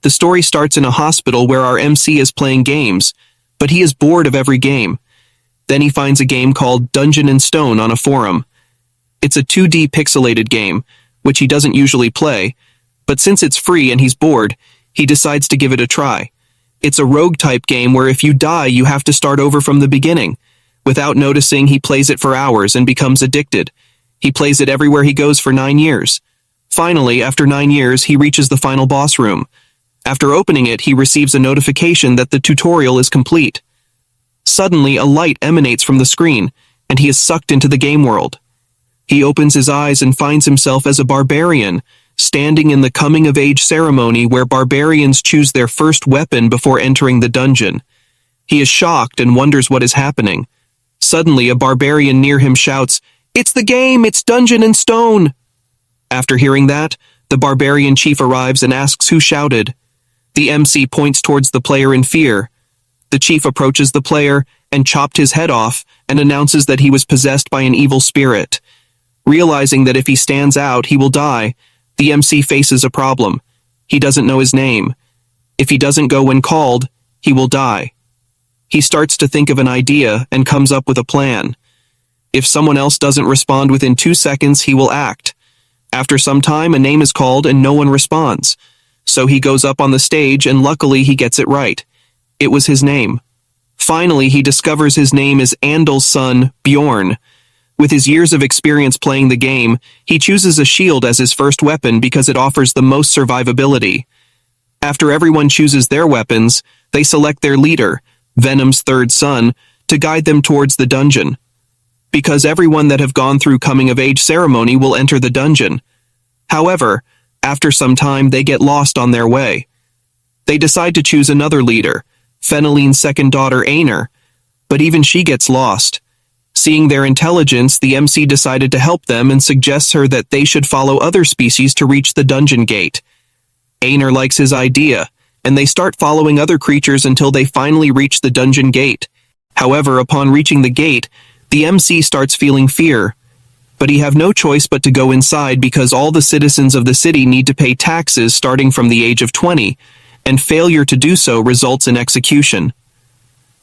The story starts in a hospital where our MC is playing games, but he is bored of every game. Then he finds a game called Dungeon and Stone on a forum. It's a 2D pixelated game, which he doesn't usually play, but since it's free and he's bored, he decides to give it a try. It's a rogue-type game where if you die, you have to start over from the beginning. Without noticing, he plays it for hours and becomes addicted. He plays it everywhere he goes for 9 years. Finally, after 9 years, he reaches the final boss room. After opening it, he receives a notification that the tutorial is complete. Suddenly, a light emanates from the screen, and he is sucked into the game world. He opens his eyes and finds himself as a barbarian, standing in the coming-of-age ceremony where barbarians choose their first weapon before entering the dungeon. He is shocked and wonders what is happening. Suddenly, a barbarian near him shouts, "It's the game! It's Dungeon and Stone!" After hearing that, the barbarian chief arrives and asks who shouted. The MC points towards the player in fear. The chief approaches the player and chopped his head off and announces that he was possessed by an evil spirit. Realizing that if he stands out, he will die, the MC faces a problem. He doesn't know his name. If he doesn't go when called, he will die. He starts to think of an idea and comes up with a plan. If someone else doesn't respond within 2 seconds, he will act. After some time, a name is called and no one responds. So he goes up on the stage and luckily he gets it right. It was his name. Finally, he discovers his name is Andel's son, Bjorn. With his years of experience playing the game, he chooses a shield as his first weapon because it offers the most survivability. After everyone chooses their weapons, they select their leader, Venom's third son, to guide them towards the dungeon. Because everyone that have gone through coming-of-age ceremony will enter the dungeon. However, after some time they get lost on their way. They decide to choose another leader, Feneline's second daughter Aner, but even she gets lost. Seeing their intelligence, the MC decided to help them and suggests her that they should follow other species to reach the dungeon gate. Aner likes his idea, and they start following other creatures until they finally reach the dungeon gate. However, upon reaching the gate, the MC starts feeling fear, but he have no choice but to go inside because all the citizens of the city need to pay taxes starting from the age of 20, and failure to do so results in execution.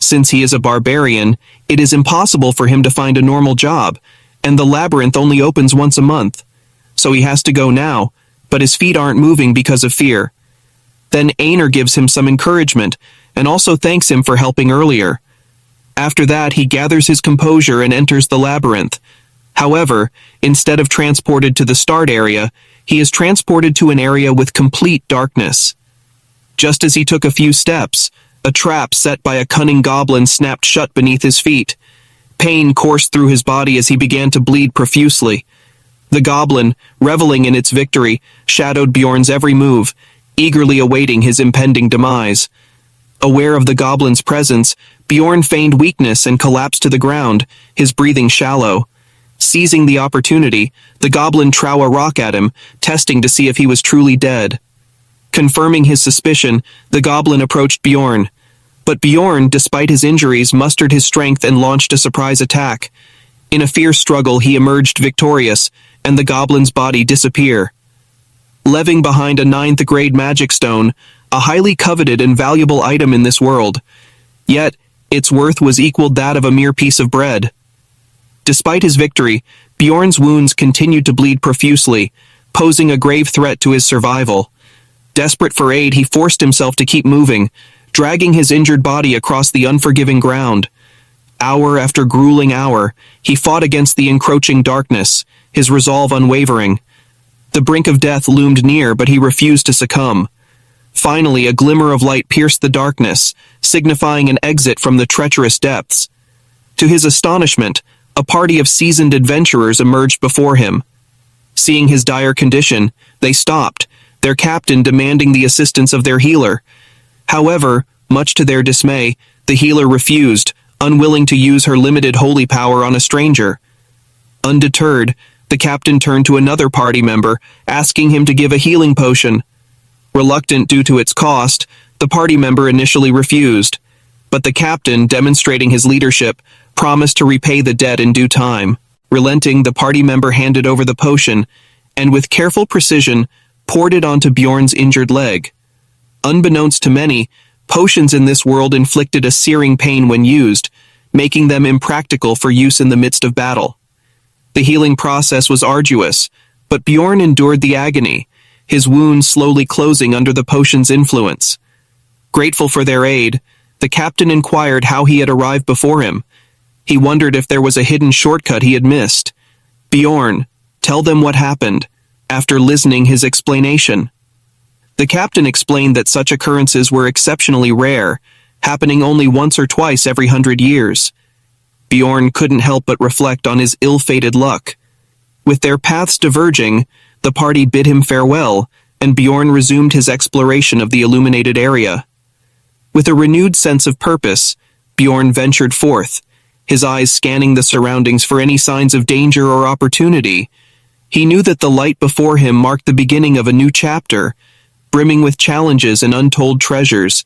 Since he is a barbarian, it is impossible for him to find a normal job, and the labyrinth only opens once a month. So he has to go now, but his feet aren't moving because of fear. Then Aner gives him some encouragement, and also thanks him for helping earlier. After that, he gathers his composure and enters the labyrinth. However, instead of transported to the start area, he is transported to an area with complete darkness. Just as he took a few steps, a trap set by a cunning goblin snapped shut beneath his feet. Pain coursed through his body as he began to bleed profusely. The goblin, reveling in its victory, shadowed Bjorn's every move, eagerly awaiting his impending demise. Aware of the goblin's presence, Bjorn feigned weakness and collapsed to the ground, his breathing shallow. Seizing the opportunity, the goblin threw a rock at him, testing to see if he was truly dead. Confirming his suspicion, the goblin approached Bjorn. But Bjorn, despite his injuries, mustered his strength and launched a surprise attack. In a fierce struggle, he emerged victorious, and the goblin's body disappeared. Leaving behind a 9th grade magic stone, a highly coveted and valuable item in this world. Yet, its worth was equaled that of a mere piece of bread. Despite his victory, Bjorn's wounds continued to bleed profusely, posing a grave threat to his survival. Desperate for aid, he forced himself to keep moving, dragging his injured body across the unforgiving ground. Hour after grueling hour, he fought against the encroaching darkness, his resolve unwavering. The brink of death loomed near, but he refused to succumb. Finally, a glimmer of light pierced the darkness, signifying an exit from the treacherous depths. To his astonishment, a party of seasoned adventurers emerged before him. Seeing his dire condition, they stopped, their captain demanding the assistance of their healer. However, much to their dismay, the healer refused, unwilling to use her limited holy power on a stranger. Undeterred, the captain turned to another party member, asking him to give a healing potion. Reluctant due to its cost, the party member initially refused, but the captain, demonstrating his leadership, promised to repay the debt in due time. Relenting, the party member handed over the potion, and with careful precision, poured it onto Bjorn's injured leg. Unbeknownst to many, potions in this world inflicted a searing pain when used, making them impractical for use in the midst of battle. The healing process was arduous, but Bjorn endured the agony, his wounds slowly closing under the potion's influence. Grateful for their aid, the captain inquired how he had arrived before him. He wondered if there was a hidden shortcut he had missed. Bjorn, tell them what happened, after listening his explanation. The captain explained that such occurrences were exceptionally rare, happening only once or twice every 100 years. Bjorn couldn't help but reflect on his ill-fated luck. With their paths diverging, the party bid him farewell, and Bjorn resumed his exploration of the illuminated area. With a renewed sense of purpose, Bjorn ventured forth, his eyes scanning the surroundings for any signs of danger or opportunity. He knew that the light before him marked the beginning of a new chapter, brimming with challenges and untold treasures.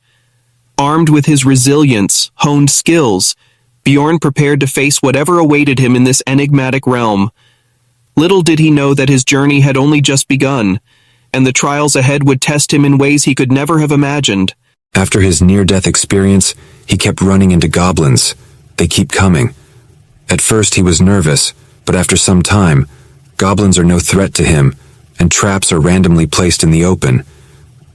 Armed with his resilience, honed skills, Bjorn prepared to face whatever awaited him in this enigmatic realm. Little did he know that his journey had only just begun, and the trials ahead would test him in ways he could never have imagined. After his near-death experience, he kept running into goblins. They keep coming. At first he was nervous, but after some time, goblins are no threat to him, and traps are randomly placed in the open.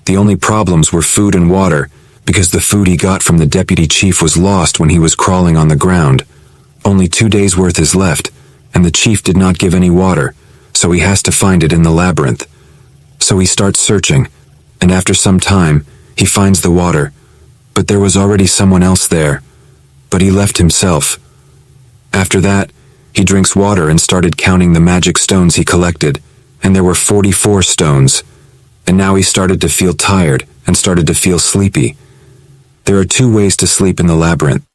The only problems were food and water, because the food he got from the deputy chief was lost when he was crawling on the ground. Only 2 days' worth is left, and the chief did not give any water, so he has to find it in the labyrinth. So he starts searching, and after some time, he finds the water, but there was already someone else there, but he left himself. After that, he drinks water and started counting the magic stones he collected, and there were 44 stones, and now he started to feel tired and started to feel sleepy. There are 2 ways to sleep in the labyrinth.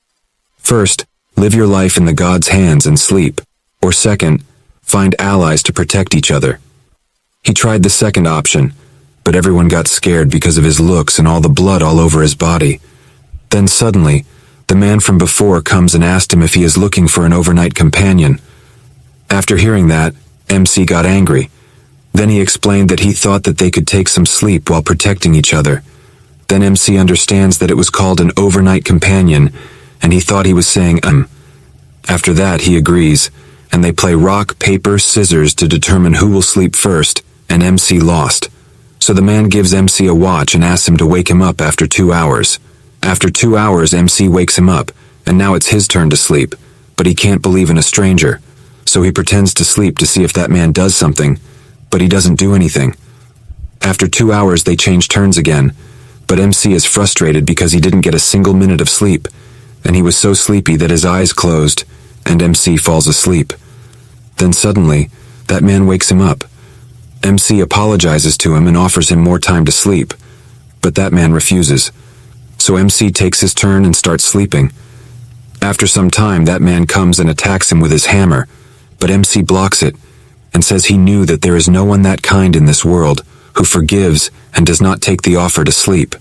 First, live your life in the god's hands and sleep, or second, find allies to protect each other. He tried the second option, but everyone got scared because of his looks and all the blood all over his body. Then suddenly, the man from before comes and asked him if he is looking for an overnight companion. After hearing that, MC got angry. Then he explained that he thought that they could take some sleep while protecting each other. Then MC understands that it was called an overnight companion, and he thought he was saying After that, he agrees, and they play rock, paper, scissors to determine who will sleep first, and MC lost. So the man gives MC a watch and asks him to wake him up after 2 hours. After 2 hours, MC wakes him up, and now it's his turn to sleep, but he can't believe in a stranger. So he pretends to sleep to see if that man does something, but he doesn't do anything. After 2 hours, they change turns again, but MC is frustrated because he didn't get a single minute of sleep, and he was so sleepy that his eyes closed, and MC falls asleep. Then suddenly, that man wakes him up. MC apologizes to him and offers him more time to sleep, but that man refuses. So MC takes his turn and starts sleeping. After some time, that man comes and attacks him with his hammer, but MC blocks it and says he knew that there is no one that kind in this world who forgives and does not take the offer to sleep.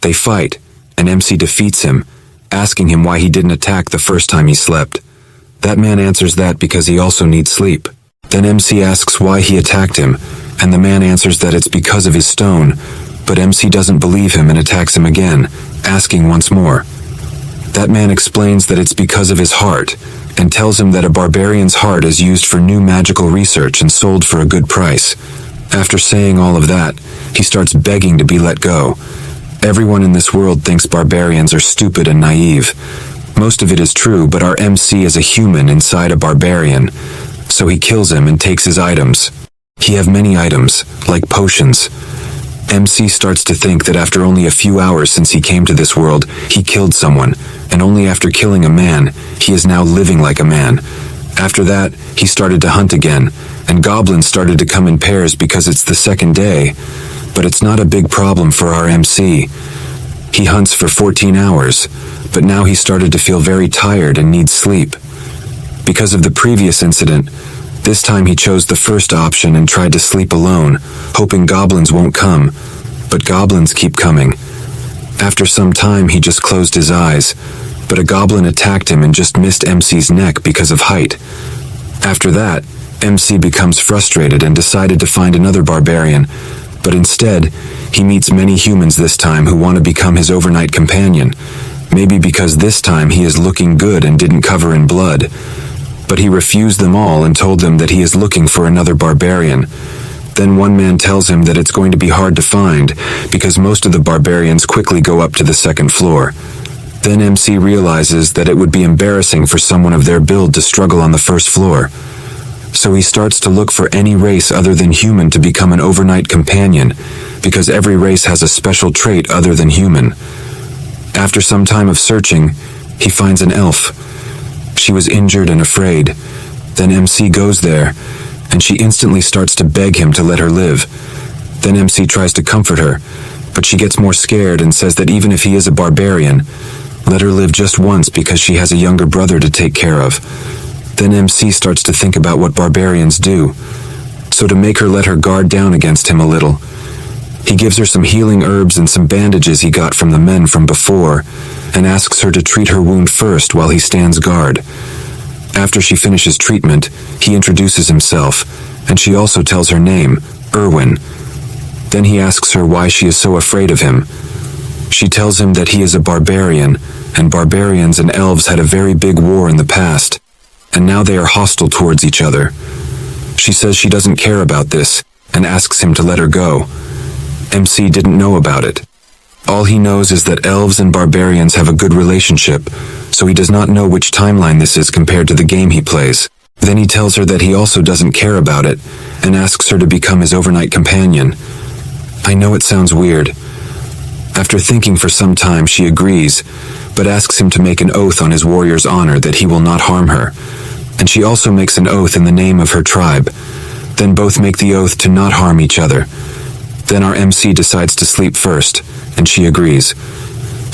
They fight, and MC defeats him, asking him why he didn't attack the first time he slept. That man answers that because he also needs sleep. Then MC asks why he attacked him, and the man answers that it's because of his stone, but MC doesn't believe him and attacks him again, asking once more. That man explains that it's because of his heart, and tells him that a barbarian's heart is used for new magical research and sold for a good price. After saying all of that, he starts begging to be let go. Everyone in this world thinks barbarians are stupid and naive. Most of it is true, but our MC is a human inside a barbarian. So he kills him and takes his items. He have many items, like potions. MC starts to think that after only a few hours since he came to this world, he killed someone, and only after killing a man, he is now living like a man. After that, he started to hunt again, and goblins started to come in pairs because it's the second day. But it's not a big problem for our MC. He hunts for 14 hours, but now he started to feel very tired and needs sleep. Because of the previous incident, this time he chose the first option and tried to sleep alone, hoping goblins won't come, but goblins keep coming. After some time he just closed his eyes, but a goblin attacked him and just missed MC's neck because of height. After that, MC becomes frustrated and decided to find another barbarian, But instead, he meets many humans this time who want to become his overnight companion. Maybe because this time he is looking good and didn't cover in blood. But he refused them all and told them that he is looking for another barbarian. Then one man tells him that it's going to be hard to find because most of the barbarians quickly go up to the second floor. Then MC realizes that it would be embarrassing for someone of their build to struggle on the first floor. So he starts to look for any race other than human to become an overnight companion, because every race has a special trait other than human. After some time of searching, he finds an elf. She was injured and afraid. Then MC goes there, and she instantly starts to beg him to let her live. Then MC tries to comfort her, but she gets more scared and says that even if he is a barbarian, let her live just once because she has a younger brother to take care of. Then MC starts to think about what barbarians do. So to make her let her guard down against him a little, he gives her some healing herbs and some bandages he got from the men from before, and asks her to treat her wound first while he stands guard. After she finishes treatment, he introduces himself, and she also tells her name, Erwin. Then he asks her why she is so afraid of him. She tells him that he is a barbarian, and barbarians and elves had a very big war in the past, and now they are hostile towards each other. She says she doesn't care about this, and asks him to let her go. MC didn't know about it. All he knows is that elves and barbarians have a good relationship, so he does not know which timeline this is compared to the game he plays. Then he tells her that he also doesn't care about it, and asks her to become his overnight companion. I know it sounds weird. After thinking for some time, she agrees, but asks him to make an oath on his warrior's honor that he will not harm her, and she also makes an oath in the name of her tribe. Then both make the oath to not harm each other. Then our MC decides to sleep first, and she agrees.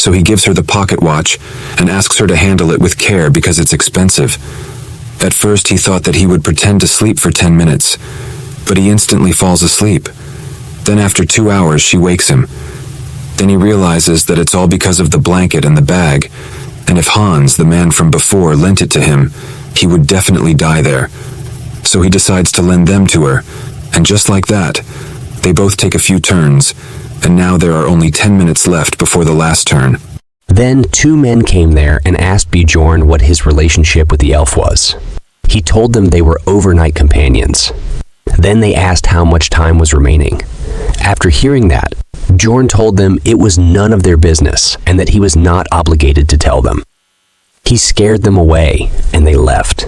So he gives her the pocket watch and asks her to handle it with care because it's expensive. At first he thought that he would pretend to sleep for 10 minutes, but he instantly falls asleep. Then after 2 hours she wakes him. Then he realizes that it's all because of the blanket and the bag, and if Hans, the man from before, lent it to him, he would definitely die there. So he decides to lend them to her, and just like that, they both take a few turns, and now there are only 10 minutes left before the last turn. Then 2 men came there and asked Bjorn what his relationship with the elf was. He told them they were overnight companions. Then they asked how much time was remaining. After hearing that, Bjorn told them it was none of their business and that he was not obligated to tell them. He scared them away, and they left.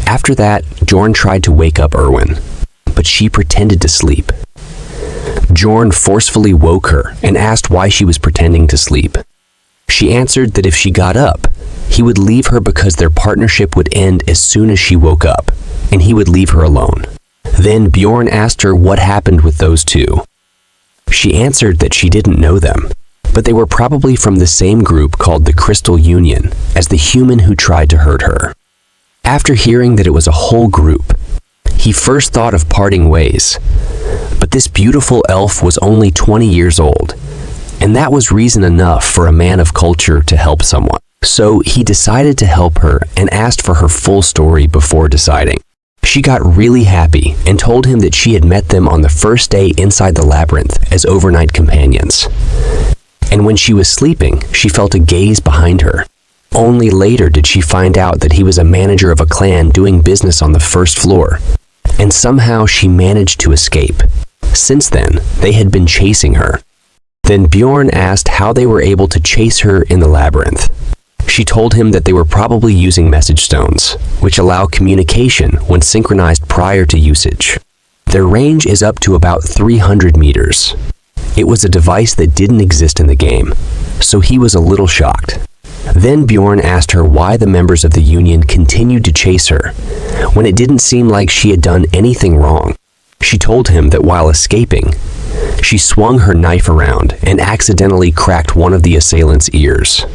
After that, Bjorn tried to wake up Erwin, but she pretended to sleep. Bjorn forcefully woke her and asked why she was pretending to sleep. She answered that if she got up, he would leave her because their partnership would end as soon as she woke up, and he would leave her alone. Then Bjorn asked her what happened with those 2. She answered that she didn't know them, but they were probably from the same group called the Crystal Union as the human who tried to hurt her. After hearing that it was a whole group, he first thought of parting ways, but this beautiful elf was only 20 years old, and that was reason enough for a man of culture to help someone. So he decided to help her and asked for her full story before deciding. She got really happy and told him that she had met them on the first day inside the labyrinth as overnight companions. And when she was sleeping, she felt a gaze behind her. Only later did she find out that he was a manager of a clan doing business on the first floor, and somehow she managed to escape. Since then, they had been chasing her. Then Bjorn asked how they were able to chase her in the labyrinth. She told him that they were probably using message stones, which allow communication when synchronized prior to usage. Their range is up to about 300 meters. It was a device that didn't exist in the game, so he was a little shocked. Then Bjorn asked her why the members of the Union continued to chase her, when it didn't seem like she had done anything wrong. She told him that while escaping, she swung her knife around and accidentally cracked one of the assailant's ears.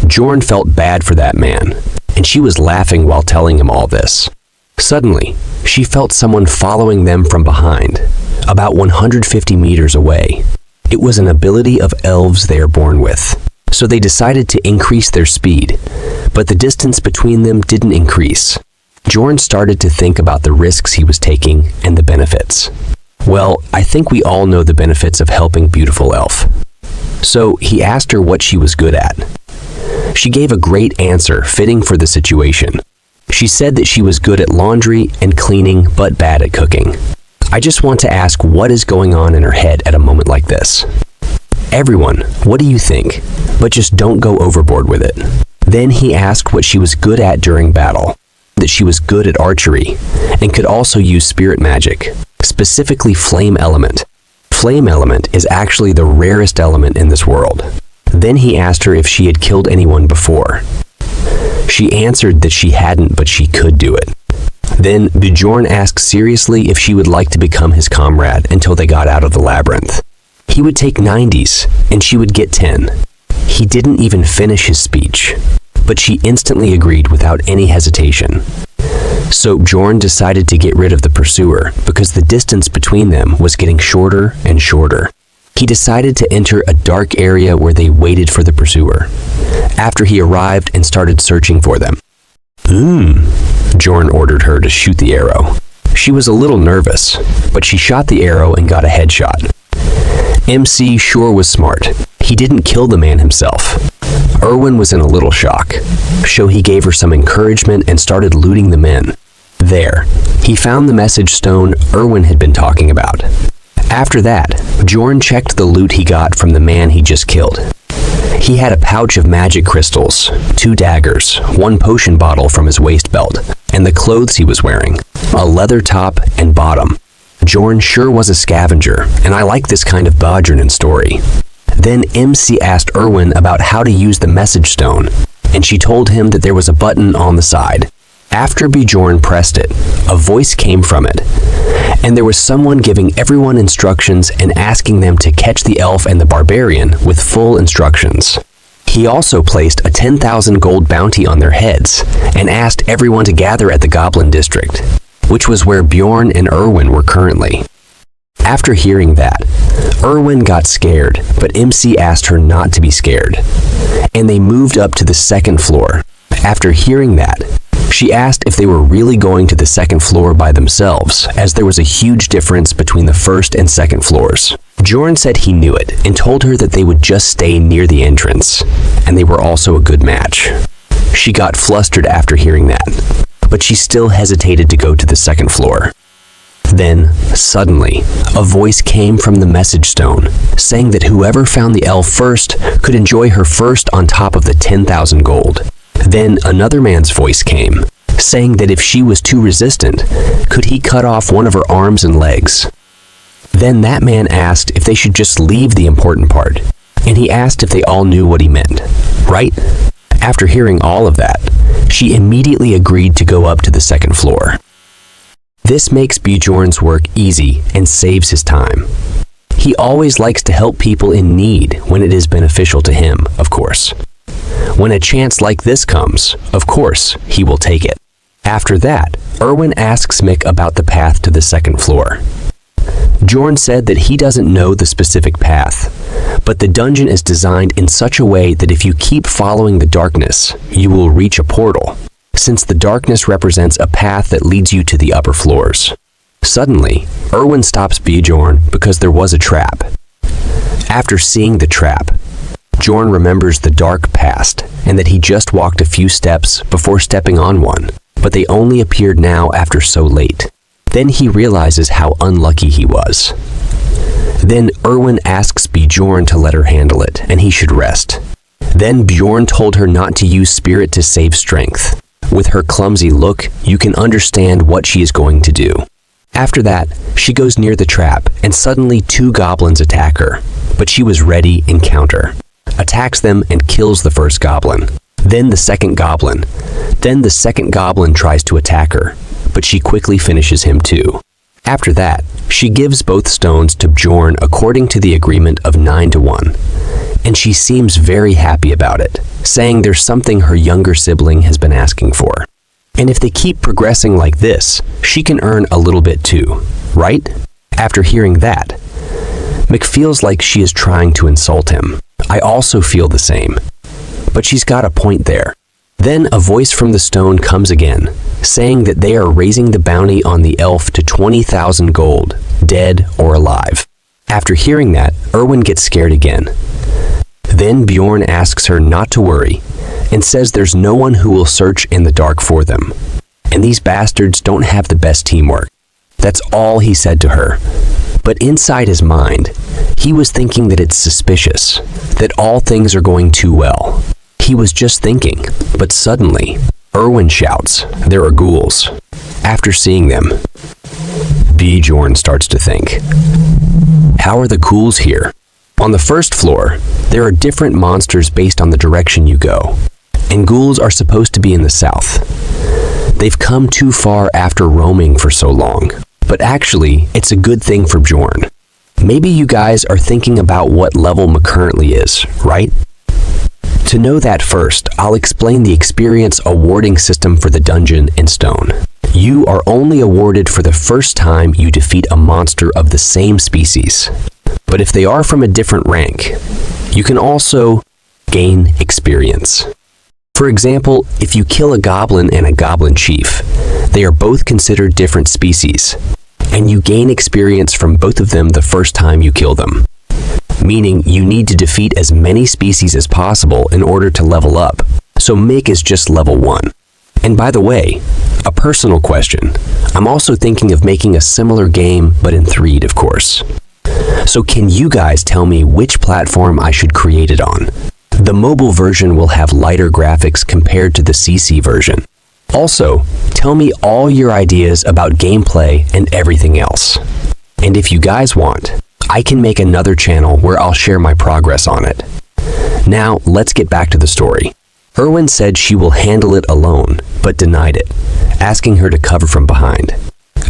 Bjorn felt bad for that man, and she was laughing while telling him all this. Suddenly, she felt someone following them from behind, about 150 meters away. It was an ability of elves they are born with, so they decided to increase their speed, but the distance between them didn't increase. Bjorn started to think about the risks he was taking and the benefits. Well, I think we all know the benefits of helping beautiful elf. So he asked her what she was good at. She gave a great answer fitting for the situation. She said that she was good at laundry and cleaning but bad at cooking. I just want to ask what is going on in her head at a moment like this. Everyone, what do you think? But just don't go overboard with it. Then he asked what she was good at during battle. That she was good at archery and could also use spirit magic, specifically flame element. Flame element is actually the rarest element in this world. Then he asked her if she had killed anyone before. She answered that she hadn't, but she could do it. Then Bjorn asked seriously if she would like to become his comrade until they got out of the labyrinth. He would take 90s, and she would get 10. He didn't even finish his speech, but she instantly agreed without any hesitation. So Bjorn decided to get rid of the pursuer because the distance between them was getting shorter and shorter. He decided to enter a dark area where they waited for the pursuer. After he arrived and started searching for them. Bjorn ordered her to shoot the arrow. She was a little nervous, but she shot the arrow and got a headshot. MC sure was smart. He didn't kill the man himself. Erwin was in a little shock, so he gave her some encouragement and started looting the men. There, he found the message stone Erwin had been talking about. After that, Bjorn checked the loot he got from the man he just killed. He had a pouch of magic crystals, 2 daggers, 1 potion bottle from his waist belt, and the clothes he was wearing, a leather top and bottom. Bjorn sure was a scavenger, and I like this kind of Bjorn story. Then MC asked Erwin about how to use the message stone, and she told him that there was a button on the side. After Bjorn pressed it, a voice came from it, and there was someone giving everyone instructions and asking them to catch the elf and the barbarian with full instructions. He also placed a 10,000 gold bounty on their heads and asked everyone to gather at the Goblin District, which was where Bjorn and Erwin were currently. After hearing that, Erwin got scared, but MC asked her not to be scared, and they moved up to the 2nd floor. After hearing that, she asked if they were really going to the 2nd floor by themselves, as there was a huge difference between the 1st and 2nd floors. Bjorn said he knew it, and told her that they would just stay near the entrance, and they were also a good match. She got flustered after hearing that, but she still hesitated to go to the 2nd floor. Then, suddenly, a voice came from the message stone, saying that whoever found the elf first could enjoy her first on top of the 10,000 gold. Then another man's voice came, saying that if she was too resistant, could he cut off one of her arms and legs. Then that man asked if they should just leave the important part, and he asked if they all knew what he meant, right? After hearing all of that, she immediately agreed to go up to the 2nd floor. This makes Bjorn's work easy and saves his time. He always likes to help people in need when it is beneficial to him, of course. When a chance like this comes, of course, he will take it. After that, Erwin asks Mick about the path to the 2nd floor. Bjorn said that he doesn't know the specific path, but the dungeon is designed in such a way that if you keep following the darkness, you will reach a portal, since the darkness represents a path that leads you to the upper floors. Suddenly, Erwin stops Bjorn because there was a trap. After seeing the trap, Bjorn remembers the dark past and that he just walked a few steps before stepping on one, but they only appeared now after so late. Then he realizes how unlucky he was. Then Erwin asks Bjorn to let her handle it, and he should rest. Then Bjorn told her not to use spirit to save strength. With her clumsy look, you can understand what she is going to do. After that, she goes near the trap, and suddenly 2 goblins attack her, but she was ready in counter. Attacks them and kills the first goblin. Then the second goblin. Then the second goblin tries to attack her, but she quickly finishes him too. After that, she gives both stones to Bjorn according to the agreement of 9-1, and she seems very happy about it, saying there's something her younger sibling has been asking for. And if they keep progressing like this, she can earn a little bit too, right? After hearing that, Mick feels like she is trying to insult him. I also feel the same. But she's got a point there. Then a voice from the stone comes again, saying that they are raising the bounty on the elf to 20,000 gold, dead or alive. After hearing that, Erwin gets scared again. Then Bjorn asks her not to worry, and says there's no one who will search in the dark for them. And these bastards don't have the best teamwork. That's all he said to her. But inside his mind, he was thinking that it's suspicious, that all things are going too well. He was just thinking, but suddenly, Erwin shouts, "There are ghouls." After seeing them, Bjorn starts to think, how are the ghouls here? On the first floor, there are different monsters based on the direction you go, and ghouls are supposed to be in the south. They've come too far after roaming for so long, but actually, it's a good thing for Bjorn. Maybe you guys are thinking about what level Ma currently is, right? To know that first, I'll explain the experience awarding system for the dungeon in stone. You are only awarded for the first time you defeat a monster of the same species. But if they are from a different rank, you can also gain experience. For example, if you kill a goblin and a goblin chief, they are both considered different species, and you gain experience from both of them the first time you kill them. Meaning you need to defeat as many species as possible in order to level up, so Mick is just level 1. And by the way, a personal question, I'm also thinking of making a similar game, but in 3D, of course. So can you guys tell me which platform I should create it on? The mobile version will have lighter graphics compared to the CC version. Also, tell me all your ideas about gameplay and everything else. And if you guys want, I can make another channel where I'll share my progress on it. Now, let's get back to the story. Erwin said she will handle it alone, but denied it, asking her to cover from behind.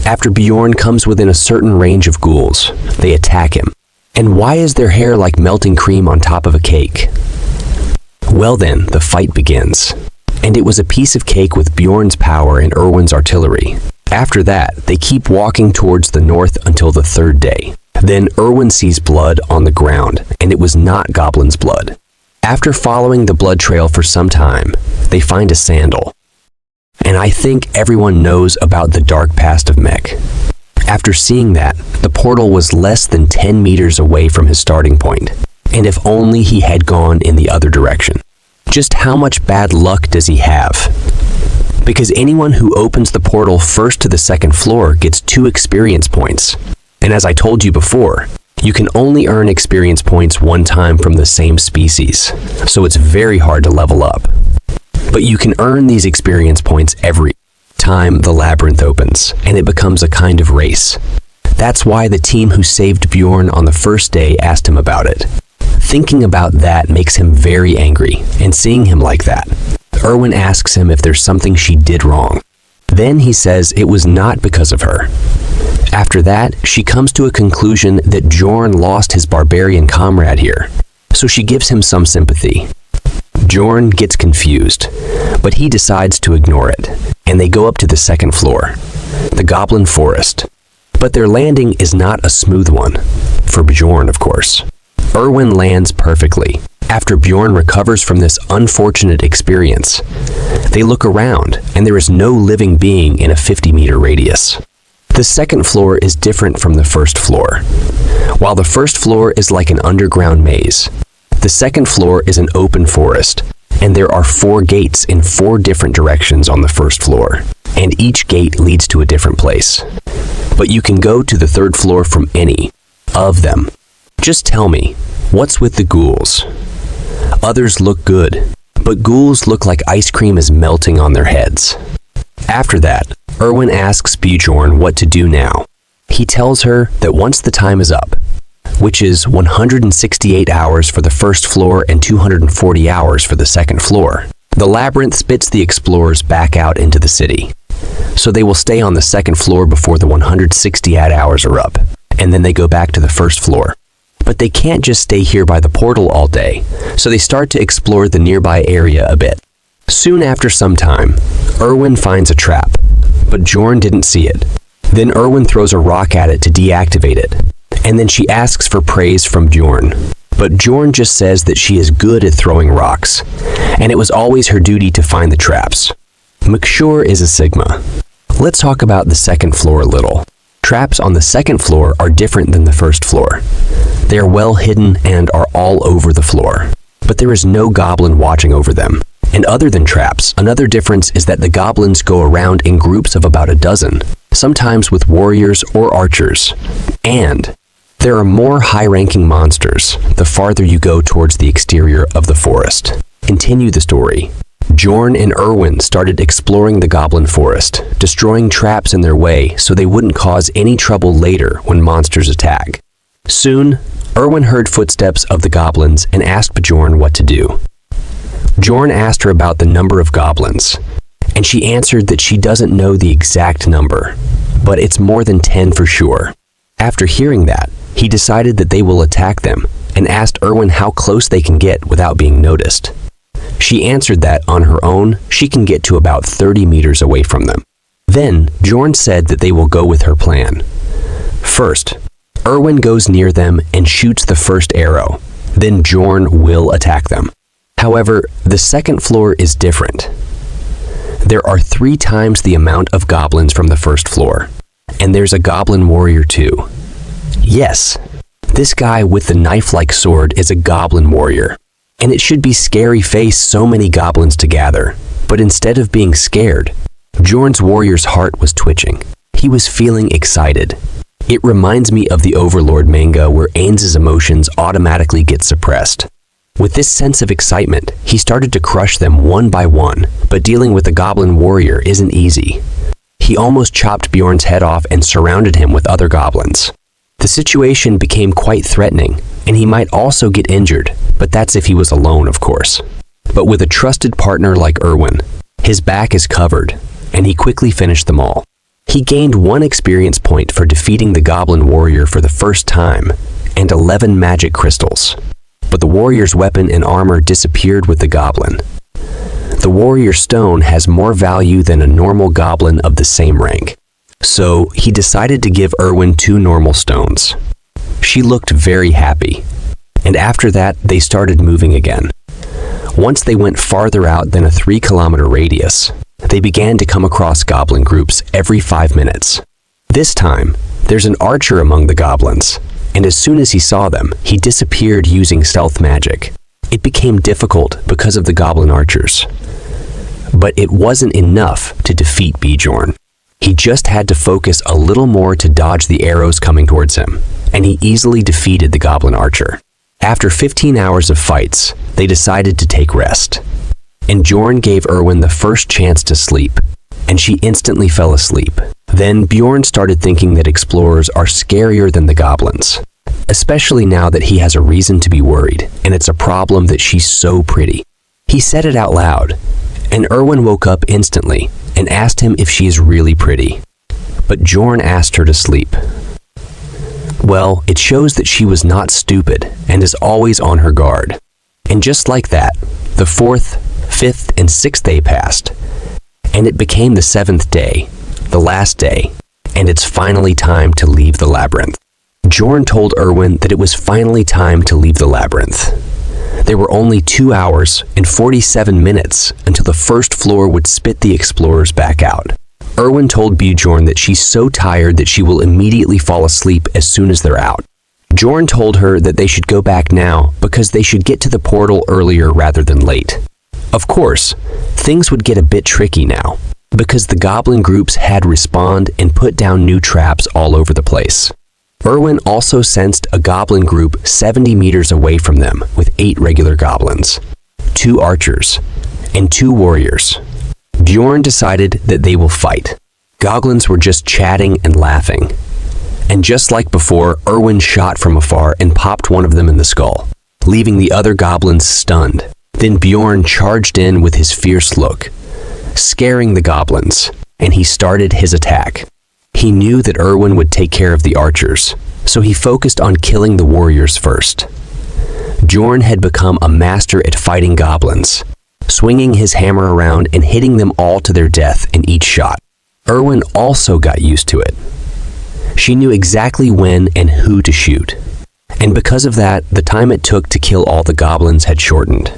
After Bjorn comes within a certain range of ghouls, they attack him. And why is their hair like melting cream on top of a cake? Well then, the fight begins. And it was a piece of cake with Bjorn's power and Erwin's artillery. After that, they keep walking towards the north until the 3rd day. Then Erwin sees blood on the ground, and it was not Goblin's blood. After following the blood trail for some time, they find a sandal. And I think everyone knows about the dark past of Mech. After seeing that, the portal was less than 10 meters away from his starting point, and if only he had gone in the other direction. Just how much bad luck does he have? Because anyone who opens the portal first to the 2nd floor gets 2 experience points. And as I told you before, you can only earn experience points 1 time from the same species, so it's very hard to level up. But you can earn these experience points every time the labyrinth opens, and it becomes a kind of race. That's why the team who saved Bjorn on the first day asked him about it. Thinking about that makes him very angry, and seeing him like that, Erwin asks him if there's something she did wrong. Then he says it was not because of her. After that, she comes to a conclusion that Bjorn lost his barbarian comrade here, so she gives him some sympathy. Bjorn gets confused, but he decides to ignore it, and they go up to the 2nd floor, the Goblin Forest. But their landing is not a smooth one, for Bjorn, of course. Erwin lands perfectly. After Bjorn recovers from this unfortunate experience, they look around, and there is no living being in a 50-meter radius. The 2nd floor is different from the 1st floor. While the 1st floor is like an underground maze, the 2nd floor is an open forest, and there are 4 gates in 4 different directions on the 1st floor, and each gate leads to a different place. But you can go to the 3rd floor from any of them. Just tell me, what's with the ghouls? Others look good, but ghouls look like ice cream is melting on their heads. After that, Erwin asks Bjorn what to do now. He tells her that once the time is up, which is 168 hours for the 1st floor and 240 hours for the 2nd floor, the labyrinth spits the explorers back out into the city. So they will stay on the 2nd floor before the 168 hours are up, and then they go back to the 1st floor. But they can't just stay here by the portal all day, so they start to explore the nearby area a bit. Soon after some time, Erwin finds a trap, but Bjorn didn't see it. Then Erwin throws a rock at it to deactivate it, and then she asks for praise from Bjorn. But Bjorn just says that she is good at throwing rocks, and it was always her duty to find the traps. McSure is a Sigma. Let's talk about the second floor a little. Traps on the second floor are different than the first floor. They are well hidden and are all over the floor, but there is no goblin watching over them. And other than traps, another difference is that the goblins go around in groups of about a dozen, sometimes with warriors or archers. And there are more high-ranking monsters the farther you go towards the exterior of the forest. Continue the story. Bjorn and Erwin started exploring the goblin forest, destroying traps in their way so they wouldn't cause any trouble later when monsters attack. Soon, Erwin heard footsteps of the goblins and asked Bjorn what to do. Bjorn asked her about the number of goblins, and she answered that she doesn't know the exact number, but it's more than 10 for sure. After hearing that, he decided that they will attack them and asked Erwin how close they can get without being noticed. She answered that on her own, she can get to about 30 meters away from them. Then, Bjorn said that they will go with her plan. First, Erwin goes near them and shoots the first arrow. Then Bjorn will attack them. However, the second floor is different. There are 3 times the amount of goblins from the first floor. And there's a goblin warrior too. Yes, this guy with the knife-like sword is a goblin warrior. And it should be scary face so many goblins to gather. But instead of being scared, Bjorn's warrior's heart was twitching. He was feeling excited. It reminds me of the Overlord manga where Ainz's emotions automatically get suppressed. With this sense of excitement, he started to crush them one by one, but dealing with the goblin warrior isn't easy. He almost chopped Bjorn's head off and surrounded him with other goblins. The situation became quite threatening, and he might also get injured, but that's if he was alone, of course. But with a trusted partner like Erwin, his back is covered, and he quickly finished them all. He gained 1 experience point for defeating the goblin warrior for the first time, and 11 magic crystals. But the warrior's weapon and armor disappeared with the goblin. The warrior stone has more value than a normal goblin of the same rank. So he decided to give Erwin 2 normal stones. She looked very happy, and after that they started moving again. Once they went farther out than a 3-kilometer radius, they began to come across goblin groups every 5 minutes. This time, there's an archer among the goblins, and as soon as he saw them, he disappeared using stealth magic. It became difficult because of the goblin archers. But it wasn't enough to defeat Bjorn. He just had to focus a little more to dodge the arrows coming towards him, and he easily defeated the goblin archer. After 15 hours of fights, they decided to take rest. And Bjorn gave Erwin the first chance to sleep, and she instantly fell asleep. Then Bjorn started thinking that explorers are scarier than the goblins, especially now that he has a reason to be worried, and it's a problem that she's so pretty. He said it out loud, and Erwin woke up instantly and asked him if she is really pretty. But Bjorn asked her to sleep. Well, it shows that she was not stupid and is always on her guard. And just like that, the 4th, 5th, and 6th day passed, and it became the 7th day, the last day, and it's finally time to leave the labyrinth. Bjorn told Erwin that it was finally time to leave the labyrinth. There were only 2 hours and 47 minutes until the first floor would spit the explorers back out. Erwin told Bjorn that she's so tired that she will immediately fall asleep as soon as they're out. Bjorn told her that they should go back now because they should get to the portal earlier rather than late. Of course, things would get a bit tricky now, because the goblin groups had respawned and put down new traps all over the place. Erwin also sensed a goblin group 70 meters away from them with 8 regular goblins, 2 archers, and 2 warriors. Bjorn decided that they will fight. Goblins were just chatting and laughing. And just like before, Erwin shot from afar and popped one of them in the skull, leaving the other goblins stunned. Then Bjorn charged in with his fierce look, scaring the goblins, and he started his attack. He knew that Erwin would take care of the archers, so he focused on killing the warriors first. Bjorn had become a master at fighting goblins, swinging his hammer around and hitting them all to their death in each shot. Erwin also got used to it. She knew exactly when and who to shoot. And because of that, the time it took to kill all the goblins had shortened.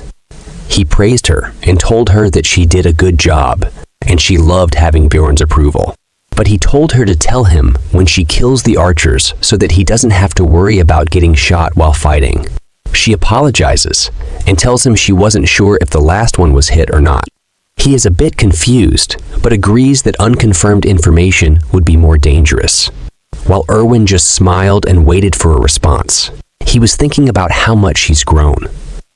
He praised her and told her that she did a good job, and she loved having Bjorn's approval. But he told her to tell him when she kills the archers so that he doesn't have to worry about getting shot while fighting. She apologizes and tells him she wasn't sure if the last one was hit or not. He is a bit confused, but agrees that unconfirmed information would be more dangerous. While Erwin just smiled and waited for a response. He was thinking about how much he's grown.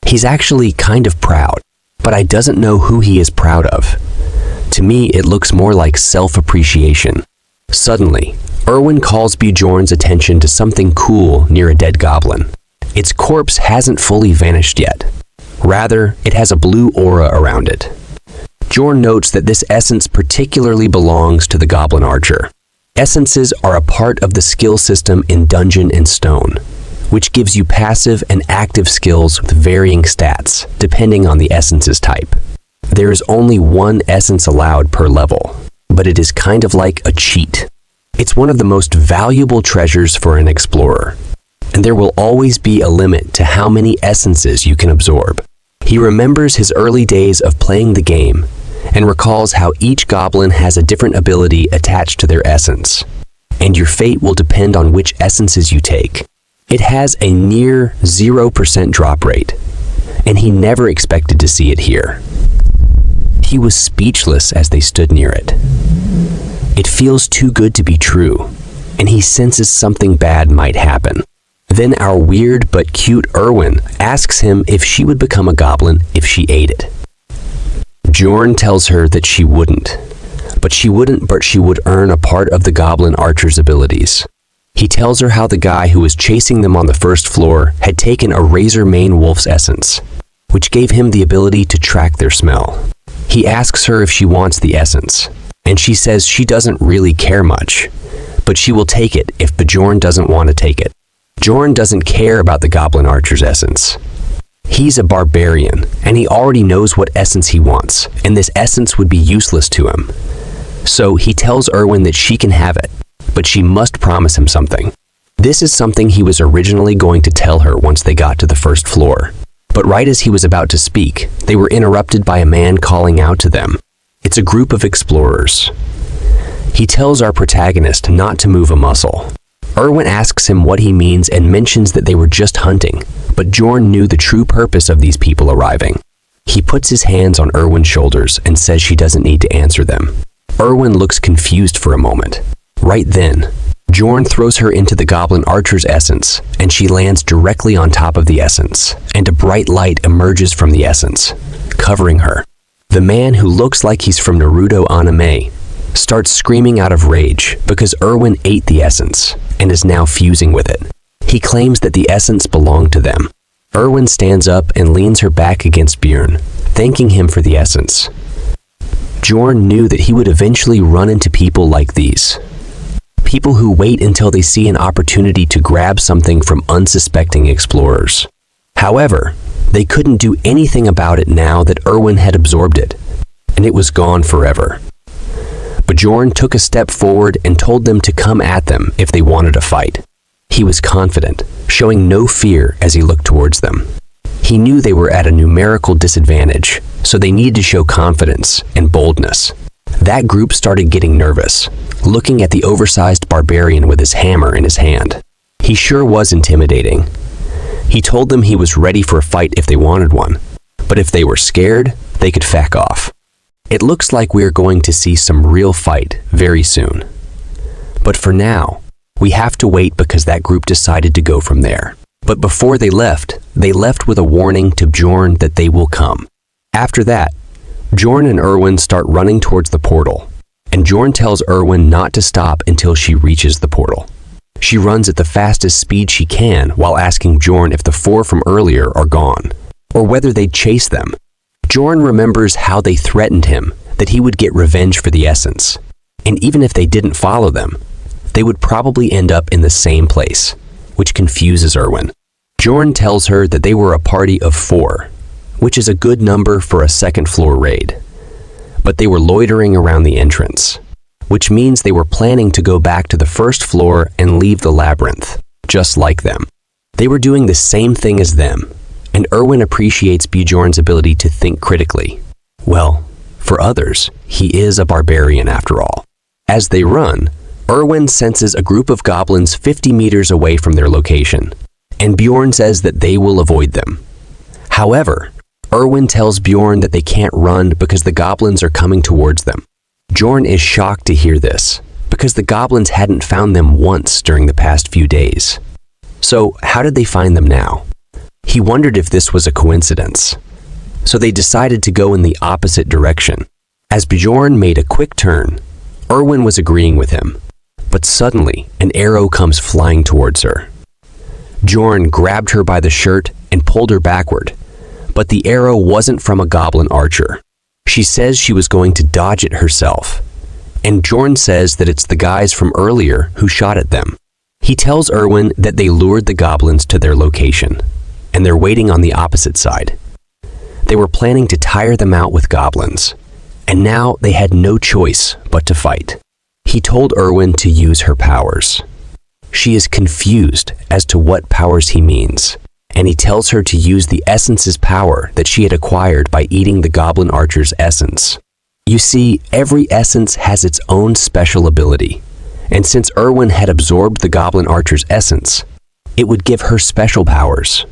He's actually kind of proud, but I doesn't know who he is proud of. To me, it looks more like self-appreciation. Suddenly, Erwin calls Bjorn's attention to something cool near a dead goblin. Its corpse hasn't fully vanished yet. Rather, it has a blue aura around it. Bjorn notes that this essence particularly belongs to the goblin archer. Essences are a part of the skill system in Dungeon and Stone, which gives you passive and active skills with varying stats, depending on the essence's type. There is only one essence allowed per level, but it is kind of like a cheat. It's one of the most valuable treasures for an explorer, and there will always be a limit to how many essences you can absorb. He remembers his early days of playing the game, and recalls how each goblin has a different ability attached to their essence, and your fate will depend on which essences you take. It has a near 0% drop rate, and he never expected to see it here. He was speechless as they stood near it. It feels too good to be true, and he senses something bad might happen. Then our weird but cute Erwin asks him if she would become a goblin if she ate it. Bjorn tells her that she wouldn't, but she would earn a part of the goblin archer's abilities. He tells her how the guy who was chasing them on the first floor had taken a razor mane wolf's essence, which gave him the ability to track their smell. He asks her if she wants the essence, and she says she doesn't really care much, but she will take it if Bjorn doesn't want to take it. Bjorn doesn't care about the goblin archer's essence. He's a barbarian, and he already knows what essence he wants, and this essence would be useless to him. So he tells Erwin that she can have it, but she must promise him something. This is something he was originally going to tell her once they got to the first floor. But right as he was about to speak, they were interrupted by a man calling out to them. It's a group of explorers. He tells our protagonist not to move a muscle. Erwin asks him what he means and mentions that they were just hunting, but Bjorn knew the true purpose of these people arriving. He puts his hands on Erwin's shoulders and says she doesn't need to answer them. Erwin looks confused for a moment. Right then, Bjorn throws her into the goblin archer's essence, and she lands directly on top of the essence, and a bright light emerges from the essence, covering her. The man, who looks like he's from Naruto anime, starts screaming out of rage because Erwin ate the essence and is now fusing with it. He claims that the essence belonged to them. Erwin stands up and leans her back against Bjorn, thanking him for the essence. Bjorn knew that he would eventually run into people like these. People who wait until they see an opportunity to grab something from unsuspecting explorers. However, they couldn't do anything about it now that Erwin had absorbed it, and it was gone forever. Bjorn took a step forward and told them to come at them if they wanted a fight. He was confident, showing no fear as he looked towards them. He knew they were at a numerical disadvantage, so they needed to show confidence and boldness. That group started getting nervous, looking at the oversized barbarian with his hammer in his hand. He sure was intimidating. He told them he was ready for a fight if they wanted one, but if they were scared, they could back off. It looks like we're going to see some real fight very soon. But for now, we have to wait because that group decided to go from there. But before they left with a warning to Bjorn that they will come. After that, Bjorn and Erwin start running towards the portal, and Bjorn tells Erwin not to stop until she reaches the portal. She runs at the fastest speed she can while asking Bjorn if the four from earlier are gone, or whether they'd chase them. Bjorn remembers how they threatened him that he would get revenge for the essence, and even if they didn't follow them, they would probably end up in the same place, which confuses Erwin. Bjorn tells her that they were a party of 4, which is a good number for a second-floor raid. But they were loitering around the entrance, which means they were planning to go back to the first floor and leave the labyrinth, just like them. They were doing the same thing as them, and Erwin appreciates Bjorn's ability to think critically. Well, for others, he is a barbarian after all. As they run, Erwin senses a group of goblins 50 meters away from their location, and Bjorn says that they will avoid them. However, Erwin tells Bjorn that they can't run because the goblins are coming towards them. Bjorn is shocked to hear this, because the goblins hadn't found them once during the past few days. So how did they find them now? He wondered if this was a coincidence. So they decided to go in the opposite direction. As Bjorn made a quick turn, Erwin was agreeing with him, but suddenly an arrow comes flying towards her. Bjorn grabbed her by the shirt and pulled her backward, but the arrow wasn't from a goblin archer. She says she was going to dodge it herself, and Bjorn says that it's the guys from earlier who shot at them. He tells Erwin that they lured the goblins to their location, and they're waiting on the opposite side. They were planning to tire them out with goblins, and now they had no choice but to fight. He told Erwin to use her powers. She is confused as to what powers he means, and he tells her to use the essence's power that she had acquired by eating the goblin archer's essence. You see, every essence has its own special ability, and since Erwin had absorbed the goblin archer's essence, it would give her special powers.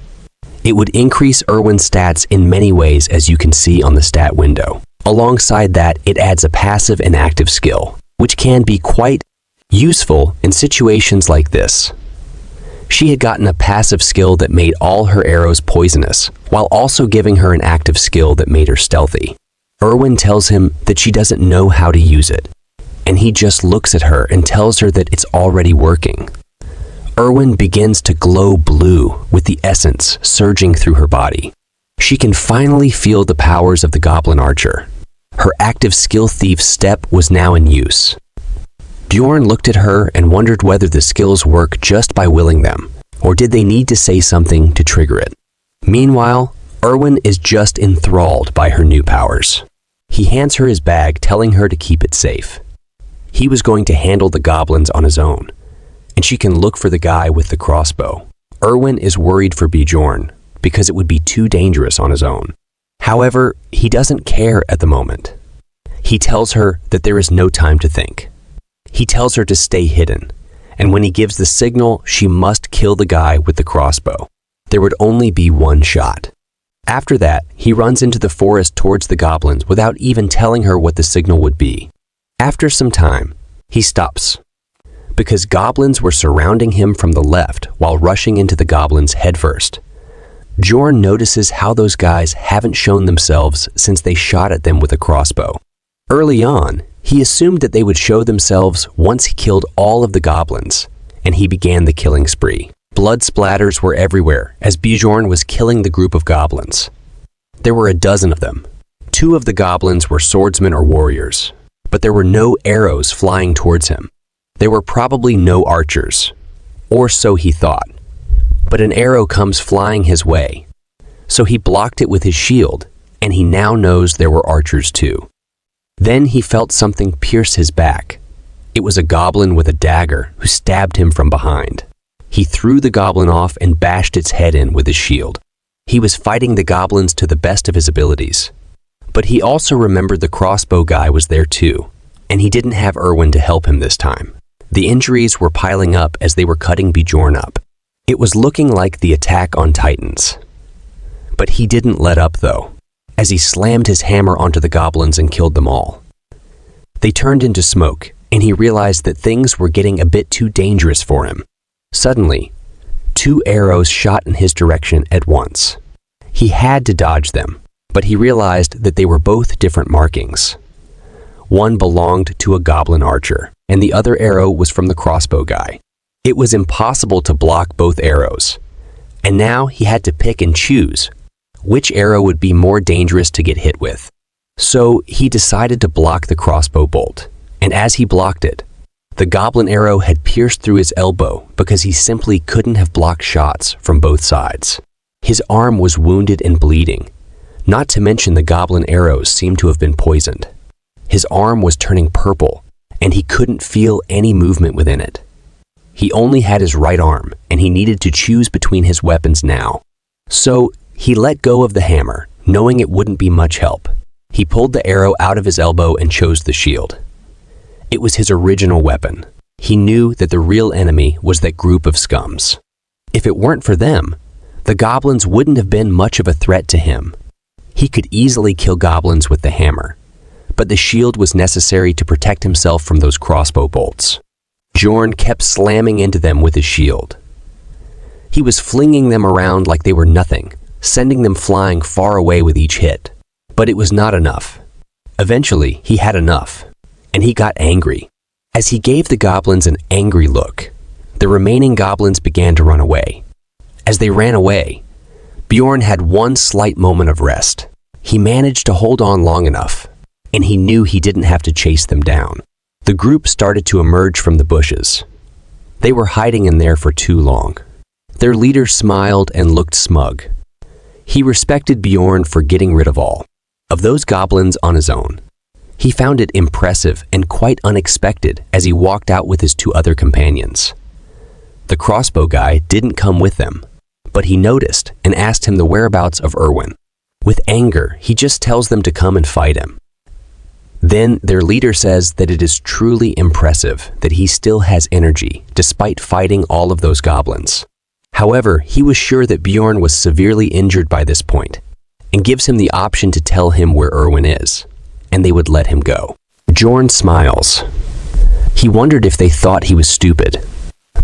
It would increase Erwin's stats in many ways, as you can see on the stat window. Alongside that, it adds a passive and active skill, which can be quite useful in situations like this. She had gotten a passive skill that made all her arrows poisonous, while also giving her an active skill that made her stealthy. Erwin tells him that she doesn't know how to use it, and he just looks at her and tells her that it's already working. Erwin begins to glow blue with the essence surging through her body. She can finally feel the powers of the goblin archer. Her active skill thief step was now in use. Bjorn looked at her and wondered whether the skills work just by willing them, or did they need to say something to trigger it. Meanwhile, Erwin is just enthralled by her new powers. He hands her his bag, telling her to keep it safe. He was going to handle the goblins on his own, and she can look for the guy with the crossbow. Erwin is worried for Bjorn because it would be too dangerous on his own. However, he doesn't care at the moment. He tells her that there is no time to think. He tells her to stay hidden, and when he gives the signal, she must kill the guy with the crossbow. There would only be one shot. After that, he runs into the forest towards the goblins without even telling her what the signal would be. After some time, he stops, because goblins were surrounding him from the left while rushing into the goblins headfirst. Bjorn notices how those guys haven't shown themselves since they shot at them with a crossbow. Early on, he assumed that they would show themselves once he killed all of the goblins, and he began the killing spree. Blood splatters were everywhere as Bjorn was killing the group of goblins. There were a dozen of them. 2 of the goblins were swordsmen or warriors, but there were no arrows flying towards him. There were probably no archers, or so he thought. But an arrow comes flying his way, so he blocked it with his shield, and he now knows there were archers too. Then he felt something pierce his back. It was a goblin with a dagger who stabbed him from behind. He threw the goblin off and bashed its head in with his shield. He was fighting the goblins to the best of his abilities. But he also remembered the crossbow guy was there too, and he didn't have Erwin to help him this time. The injuries were piling up as they were cutting Bjorn up. It was looking like the attack on Titans. But he didn't let up though, as he slammed his hammer onto the goblins and killed them all. They turned into smoke, and he realized that things were getting a bit too dangerous for him. Suddenly, 2 arrows shot in his direction at once. He had to dodge them, but he realized that they were both different markings. One belonged to a goblin archer, and the other arrow was from the crossbow guy. It was impossible to block both arrows, and now he had to pick and choose which arrow would be more dangerous to get hit with. So he decided to block the crossbow bolt, and as he blocked it, the goblin arrow had pierced through his elbow because he simply couldn't have blocked shots from both sides. His arm was wounded and bleeding, not to mention the goblin arrows seemed to have been poisoned. His arm was turning purple, and he couldn't feel any movement within it. He only had his right arm, and he needed to choose between his weapons now. So he let go of the hammer, knowing it wouldn't be much help. He pulled the arrow out of his elbow and chose the shield. It was his original weapon. He knew that the real enemy was that group of scums. If it weren't for them, the goblins wouldn't have been much of a threat to him. He could easily kill goblins with the hammer, but the shield was necessary to protect himself from those crossbow bolts. Bjorn kept slamming into them with his shield. He was flinging them around like they were nothing, sending them flying far away with each hit. But it was not enough. Eventually, he had enough, and he got angry. As he gave the goblins an angry look, the remaining goblins began to run away. As they ran away, Bjorn had one slight moment of rest. He managed to hold on long enough, and he knew he didn't have to chase them down. The group started to emerge from the bushes. They were hiding in there for too long. Their leader smiled and looked smug. He respected Bjorn for getting rid of all of those goblins on his own. He found it impressive and quite unexpected as he walked out with his two other companions. The crossbow guy didn't come with them, but he noticed and asked him the whereabouts of Erwin. With anger, he just tells them to come and fight him. Then their leader says that it is truly impressive that he still has energy despite fighting all of those goblins. However, he was sure that Bjorn was severely injured by this point and gives him the option to tell him where Erwin is, and they would let him go. Bjorn smiles. He wondered if they thought he was stupid,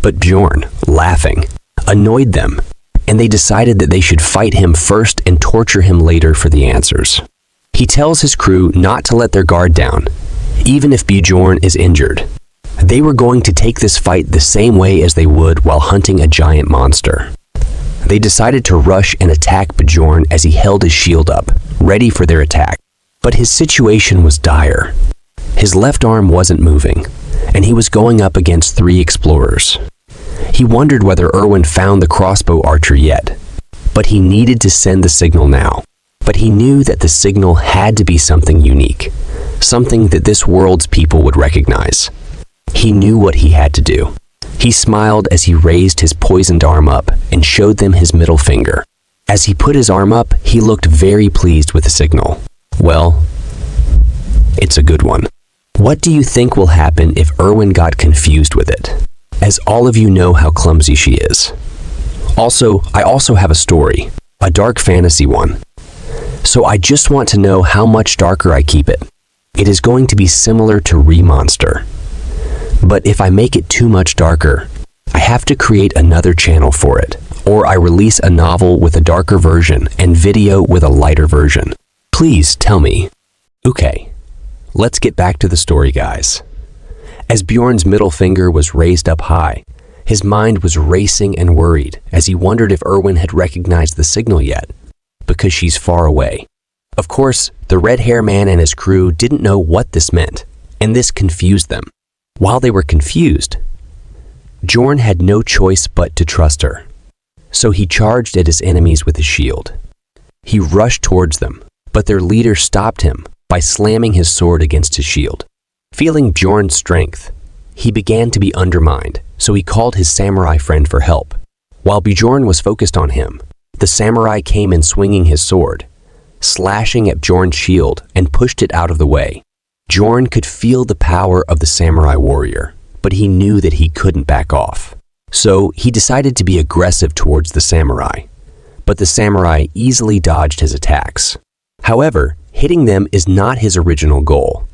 but Bjorn, laughing, annoyed them, and they decided that they should fight him first and torture him later for the answers. He tells his crew not to let their guard down, even if Bjorn is injured. They were going to take this fight the same way as they would while hunting a giant monster. They decided to rush and attack Bjorn as he held his shield up, ready for their attack. But his situation was dire. His left arm wasn't moving, and he was going up against 3 explorers. He wondered whether Erwin found the crossbow archer yet, but he needed to send the signal now. But he knew that the signal had to be something unique, something that this world's people would recognize. He knew what he had to do. He smiled as he raised his poisoned arm up and showed them his middle finger. As he put his arm up, he looked very pleased with the signal. Well, it's a good one. What do you think will happen if Erwin got confused with it? As all of you know how clumsy she is. I also have a story, a dark fantasy one. So I just want to know how much darker I keep it. It is going to be similar to Remonster. But if I make it too much darker, I have to create another channel for it, or I release a novel with a darker version and video with a lighter version. Please tell me. Okay, let's get back to the story, guys. As Bjorn's middle finger was raised up high, his mind was racing and worried as he wondered if Erwin had recognized the signal yet, because she's far away. Of course, the red-hair man and his crew didn't know what this meant, and this confused them. While they were confused, Bjorn had no choice but to trust her. So he charged at his enemies with his shield. He rushed towards them, but their leader stopped him by slamming his sword against his shield. Feeling Bjorn's strength, he began to be undermined, so he called his samurai friend for help. While Bjorn was focused on him, the samurai came in swinging his sword, slashing at Bjorn's shield and pushed it out of the way. Bjorn could feel the power of the samurai warrior, but he knew that he couldn't back off. So he decided to be aggressive towards the samurai, but the samurai easily dodged his attacks. However, hitting them is not his original goal.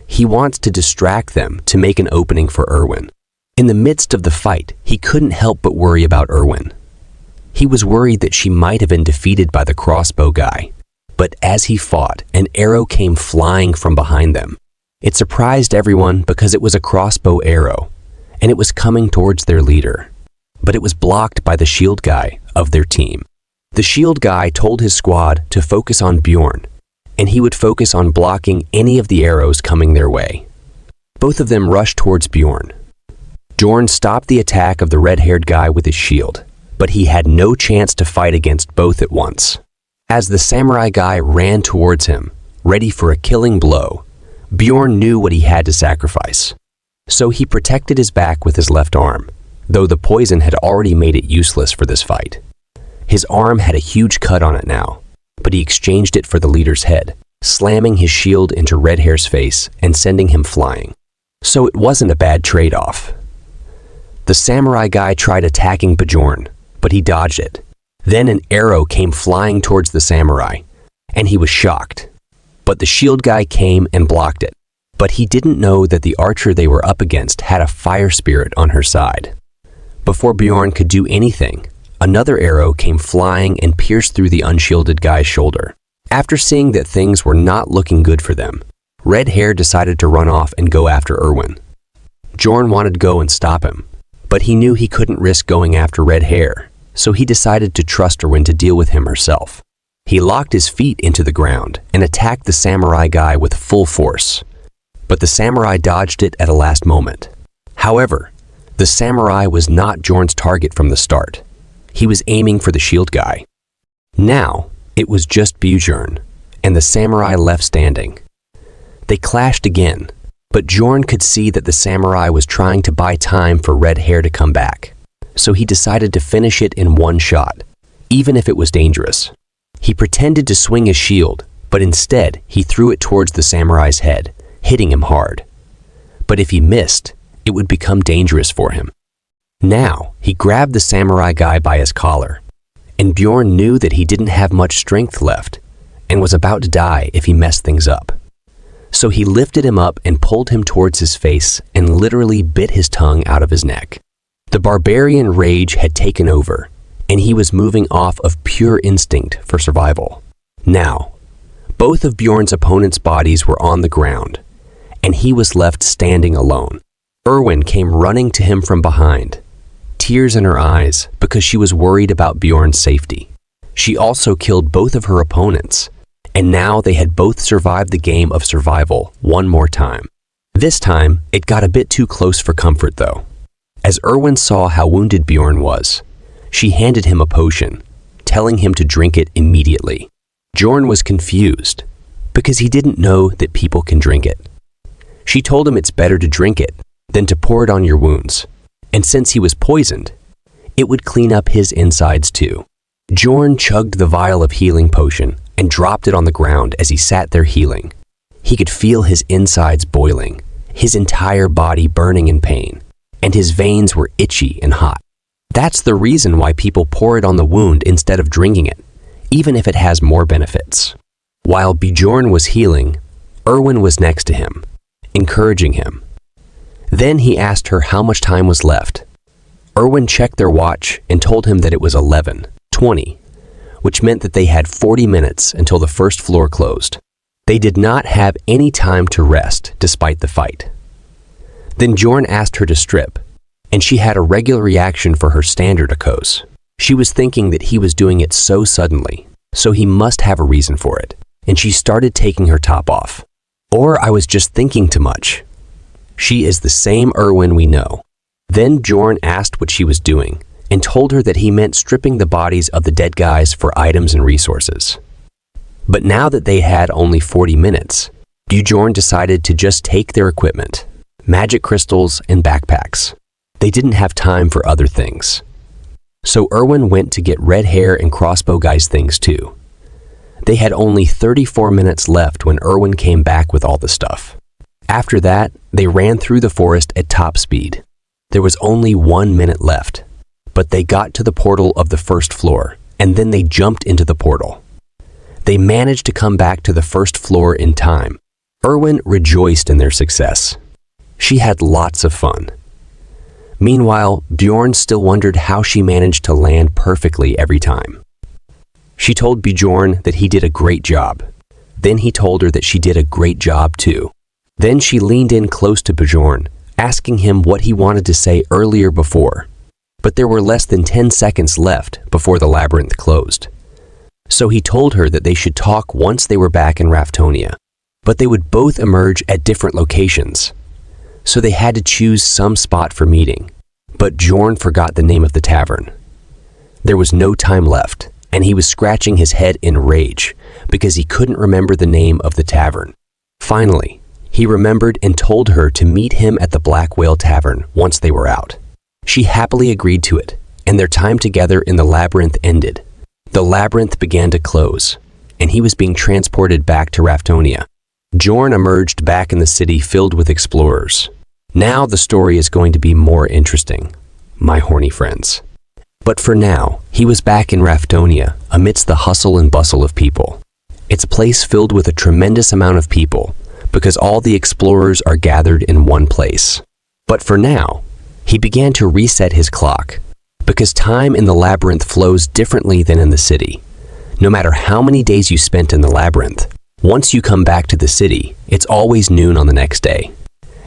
He wants to distract them to make an opening for Erwin. In the midst of the fight, he couldn't help but worry about Erwin. He was worried that she might have been defeated by the crossbow guy. But as he fought, an arrow came flying from behind them. It surprised everyone because it was a crossbow arrow, and it was coming towards their leader. But it was blocked by the shield guy of their team. The shield guy told his squad to focus on Bjorn, and he would focus on blocking any of the arrows coming their way. Both of them rushed towards Bjorn. Bjorn stopped the attack of the red-haired guy with his shield, but he had no chance to fight against both at once. As the samurai guy ran towards him, ready for a killing blow, Bjorn knew what he had to sacrifice. So he protected his back with his left arm, though the poison had already made it useless for this fight. His arm had a huge cut on it now, but he exchanged it for the leader's head, slamming his shield into Redhair's face and sending him flying. So it wasn't a bad trade-off. The samurai guy tried attacking Bjorn, but he dodged it. Then an arrow came flying towards the samurai, and he was shocked. But the shield guy came and blocked it. But he didn't know that the archer they were up against had a fire spirit on her side. Before Bjorn could do anything, another arrow came flying and pierced through the unshielded guy's shoulder. After seeing that things were not looking good for them, Redhair decided to run off and go after Erwin. Bjorn wanted to go and stop him, but he knew he couldn't risk going after Redhair, so he decided to trust Erwin to deal with him herself. He locked his feet into the ground and attacked the samurai guy with full force, but the samurai dodged it at a last moment. However, the samurai was not Bjorn's target from the start. He was aiming for the shield guy. Now, it was just Bjorn, and the samurai left standing. They clashed again, but Bjorn could see that the samurai was trying to buy time for Redhair to come back, so he decided to finish it in one shot, even if it was dangerous. He pretended to swing his shield, but instead he threw it towards the samurai's head, hitting him hard. But if he missed, it would become dangerous for him. Now, he grabbed the samurai guy by his collar, and Bjorn knew that he didn't have much strength left and was about to die if he messed things up. So he lifted him up and pulled him towards his face and literally bit his tongue out of his neck. The barbarian rage had taken over, and he was moving off of pure instinct for survival. Now, both of Bjorn's opponent's bodies were on the ground, and he was left standing alone. Erwin came running to him from behind, tears in her eyes because she was worried about Bjorn's safety. She also killed both of her opponents, and now they had both survived the game of survival one more time. This time, it got a bit too close for comfort though. As Erwin saw how wounded Bjorn was, she handed him a potion, telling him to drink it immediately. Bjorn was confused because he didn't know that people can drink it. She told him it's better to drink it than to pour it on your wounds, and since he was poisoned, it would clean up his insides too. Bjorn chugged the vial of healing potion and dropped it on the ground as he sat there healing. He could feel his insides boiling, his entire body burning in pain, and his veins were itchy and hot. That's the reason why people pour it on the wound instead of drinking it, even if it has more benefits. While Bjorn was healing, Erwin was next to him, encouraging him. Then he asked her how much time was left. Erwin checked their watch and told him that it was 11:20, which meant that they had 40 minutes until the first floor closed. They did not have any time to rest despite the fight. Then Bjorn asked her to strip, and she had a regular reaction for her standard akos. She was thinking that he was doing it so suddenly, so he must have a reason for it, and she started taking her top off. Or I was just thinking too much. She is the same Erwin we know. Then Bjorn asked what she was doing, and told her that he meant stripping the bodies of the dead guys for items and resources. But now that they had only 40 minutes, Bjorn decided to just take their equipment, magic crystals and backpacks. They didn't have time for other things. So Erwin went to get Redhair and Crossbow Guy's things too. They had only 34 minutes left when Erwin came back with all the stuff. After that, they ran through the forest at top speed. There was only 1 minute left, but they got to the portal of the first floor, and then they jumped into the portal. They managed to come back to the first floor in time. Erwin rejoiced in their success. She had lots of fun. Meanwhile, Bjorn still wondered how she managed to land perfectly every time. She told Bjorn that he did a great job. Then he told her that she did a great job too. Then she leaned in close to Bjorn, asking him what he wanted to say earlier before. But there were less than 10 seconds left before the labyrinth closed. So he told her that they should talk once they were back in Raftonia, but they would both emerge at different locations. So they had to choose some spot for meeting, but Bjorn forgot the name of the tavern. There was no time left, and he was scratching his head in rage because he couldn't remember the name of the tavern. Finally, he remembered and told her to meet him at the Black Whale Tavern once they were out. She happily agreed to it, and their time together in the labyrinth ended. The labyrinth began to close, and he was being transported back to Raftonia. Bjorn emerged back in the city filled with explorers. Now the story is going to be more interesting, my horny friends. But for now, he was back in Raftonia amidst the hustle and bustle of people. It's a place filled with a tremendous amount of people because all the explorers are gathered in one place. But for now, he began to reset his clock because time in the labyrinth flows differently than in the city. No matter how many days you spent in the labyrinth, once you come back to the city, it's always noon on the next day.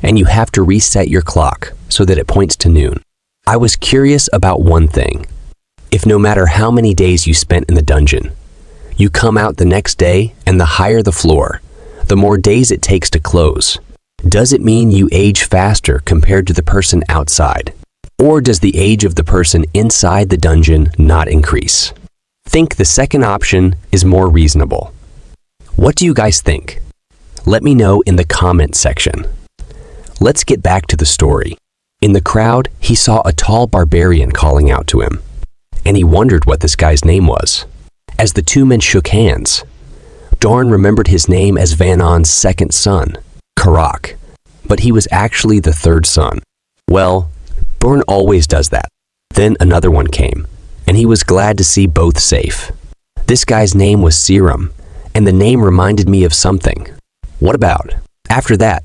And you have to reset your clock so that it points to noon. I was curious about one thing. If no matter how many days you spent in the dungeon, you come out the next day and the higher the floor, the more days it takes to close, does it mean you age faster compared to the person outside? Or does the age of the person inside the dungeon not increase? Think the second option is more reasonable. What do you guys think? Let me know in the comment section. Let's get back to the story. In the crowd, he saw a tall barbarian calling out to him, and he wondered what this guy's name was. As the two men shook hands, Bjorn remembered his name as Vanon's second son, Karak, but he was actually the third son. Well, Bjorn always does that. Then another one came, and he was glad to see both safe. This guy's name was Serum, and the name reminded me of something. What about? After that,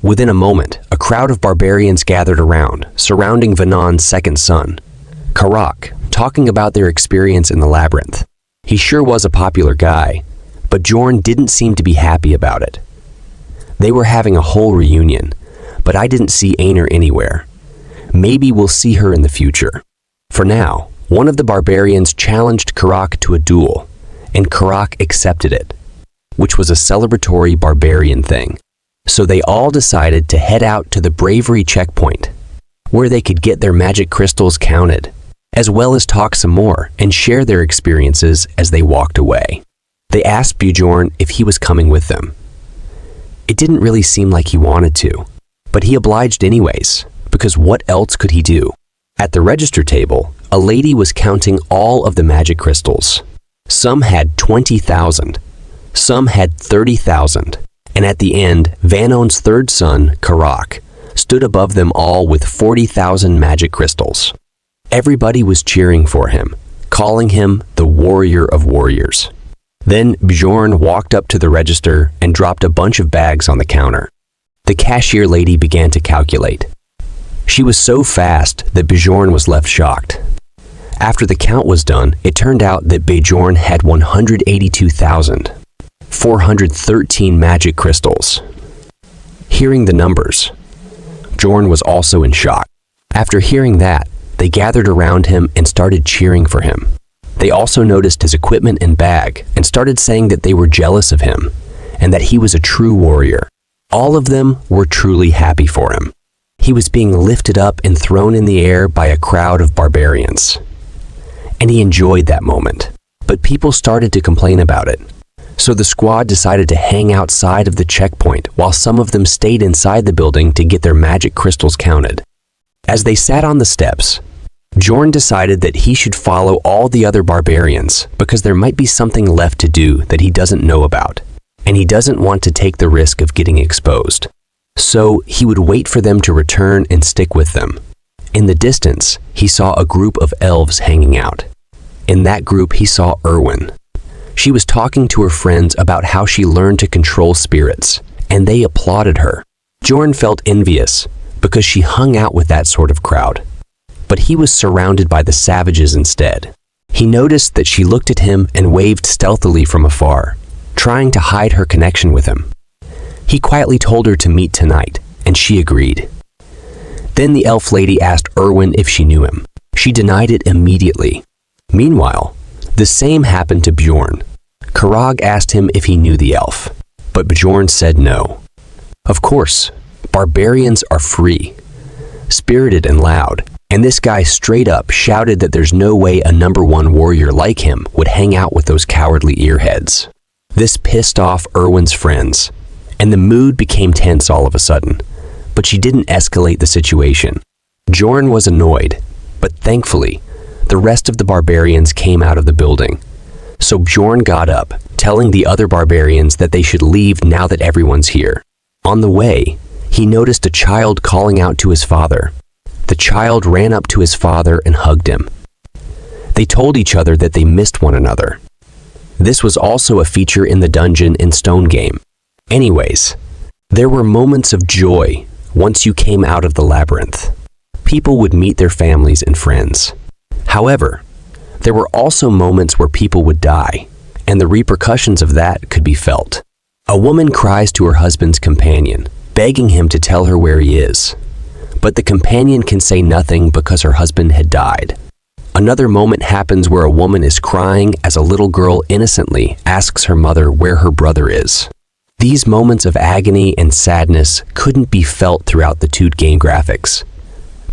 within a moment, a crowd of barbarians gathered around, surrounding Vanon's second son, Karak, talking about their experience in the labyrinth. He sure was a popular guy, but Bjorn didn't seem to be happy about it. They were having a whole reunion, but I didn't see Aner anywhere. Maybe we'll see her in the future. For now, one of the barbarians challenged Karak to a duel, and Karak accepted it, which was a celebratory barbarian thing. So they all decided to head out to the bravery checkpoint, where they could get their magic crystals counted, as well as talk some more and share their experiences as they walked away. They asked Bjorn if he was coming with them. It didn't really seem like he wanted to, but he obliged anyways, because what else could he do? At the register table, a lady was counting all of the magic crystals. Some had 20,000, some had 30,000, and at the end, Vanon's third son, Karak, stood above them all with 40,000 magic crystals. Everybody was cheering for him, calling him the warrior of warriors. Then Bjorn walked up to the register and dropped a bunch of bags on the counter. The cashier lady began to calculate. She was so fast that Bjorn was left shocked. After the count was done, it turned out that Bjorn had 182,413 magic crystals. Hearing the numbers, Bjorn was also in shock. After hearing that, they gathered around him and started cheering for him. They also noticed his equipment and bag and started saying that they were jealous of him and that he was a true warrior. All of them were truly happy for him. He was being lifted up and thrown in the air by a crowd of barbarians. And he enjoyed that moment. But people started to complain about it. So the squad decided to hang outside of the checkpoint while some of them stayed inside the building to get their magic crystals counted. As they sat on the steps, Bjorn decided that he should follow all the other barbarians because there might be something left to do that he doesn't know about, and he doesn't want to take the risk of getting exposed. So he would wait for them to return and stick with them. In the distance, he saw a group of elves hanging out. In that group, he saw Erwin. She was talking to her friends about how she learned to control spirits, and they applauded her. Bjorn felt envious because she hung out with that sort of crowd. But he was surrounded by the savages instead. He noticed that she looked at him and waved stealthily from afar, trying to hide her connection with him. He quietly told her to meet tonight, and she agreed. Then the elf lady asked Erwin if she knew him. She denied it immediately. Meanwhile, the same happened to Bjorn. Karag asked him if he knew the elf, but Bjorn said no. Of course, barbarians are free, spirited and loud, and this guy straight up shouted that there's no way a #1 warrior like him would hang out with those cowardly earheads. This pissed off Erwin's friends, and the mood became tense all of a sudden, but she didn't escalate the situation. Bjorn was annoyed, but thankfully, the rest of the barbarians came out of the building. So Bjorn got up, telling the other barbarians that they should leave now that everyone's here. On the way, he noticed a child calling out to his father. The child ran up to his father and hugged him. They told each other that they missed one another. This was also a feature in the Dungeon and Stone game. Anyways, there were moments of joy once you came out of the labyrinth. People would meet their families and friends. However, there were also moments where people would die, and the repercussions of that could be felt. A woman cries to her husband's companion, begging him to tell her where he is. But the companion can say nothing because her husband had died. Another moment happens where a woman is crying as a little girl innocently asks her mother where her brother is. These moments of agony and sadness couldn't be felt throughout the 2D game graphics.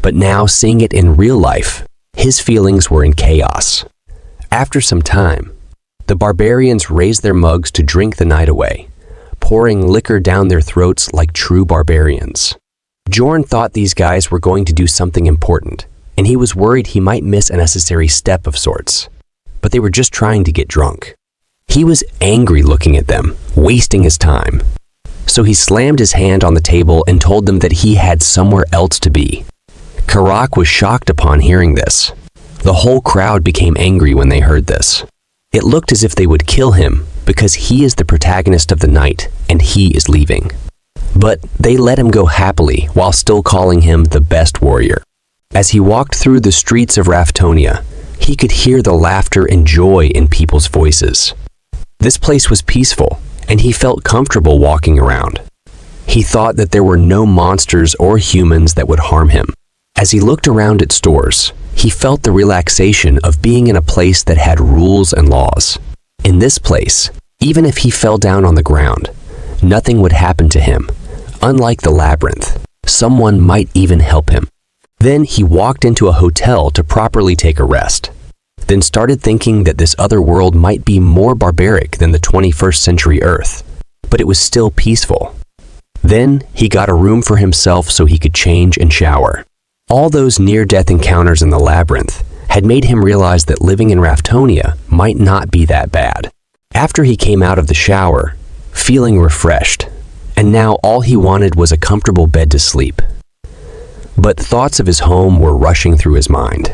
But now, seeing it in real life, his feelings were in chaos. After some time, the barbarians raised their mugs to drink the night away, pouring liquor down their throats like true barbarians. Bjorn thought these guys were going to do something important, and he was worried he might miss a necessary step of sorts. But they were just trying to get drunk. He was angry looking at them, wasting his time. So he slammed his hand on the table and told them that he had somewhere else to be. Karak was shocked upon hearing this. The whole crowd became angry when they heard this. It looked as if they would kill him because he is the protagonist of the night and he is leaving. But they let him go happily while still calling him the best warrior. As he walked through the streets of Raftonia, he could hear the laughter and joy in people's voices. This place was peaceful, and he felt comfortable walking around. He thought that there were no monsters or humans that would harm him. As he looked around at stores, he felt the relaxation of being in a place that had rules and laws. In this place, even if he fell down on the ground, nothing would happen to him. Unlike the labyrinth, someone might even help him. Then he walked into a hotel to properly take a rest, then started thinking that this other world might be more barbaric than the 21st century Earth, but it was still peaceful. Then he got a room for himself so he could change and shower. All those near-death encounters in the labyrinth had made him realize that living in Raftonia might not be that bad. After he came out of the shower, feeling refreshed, and now all he wanted was a comfortable bed to sleep. But thoughts of his home were rushing through his mind.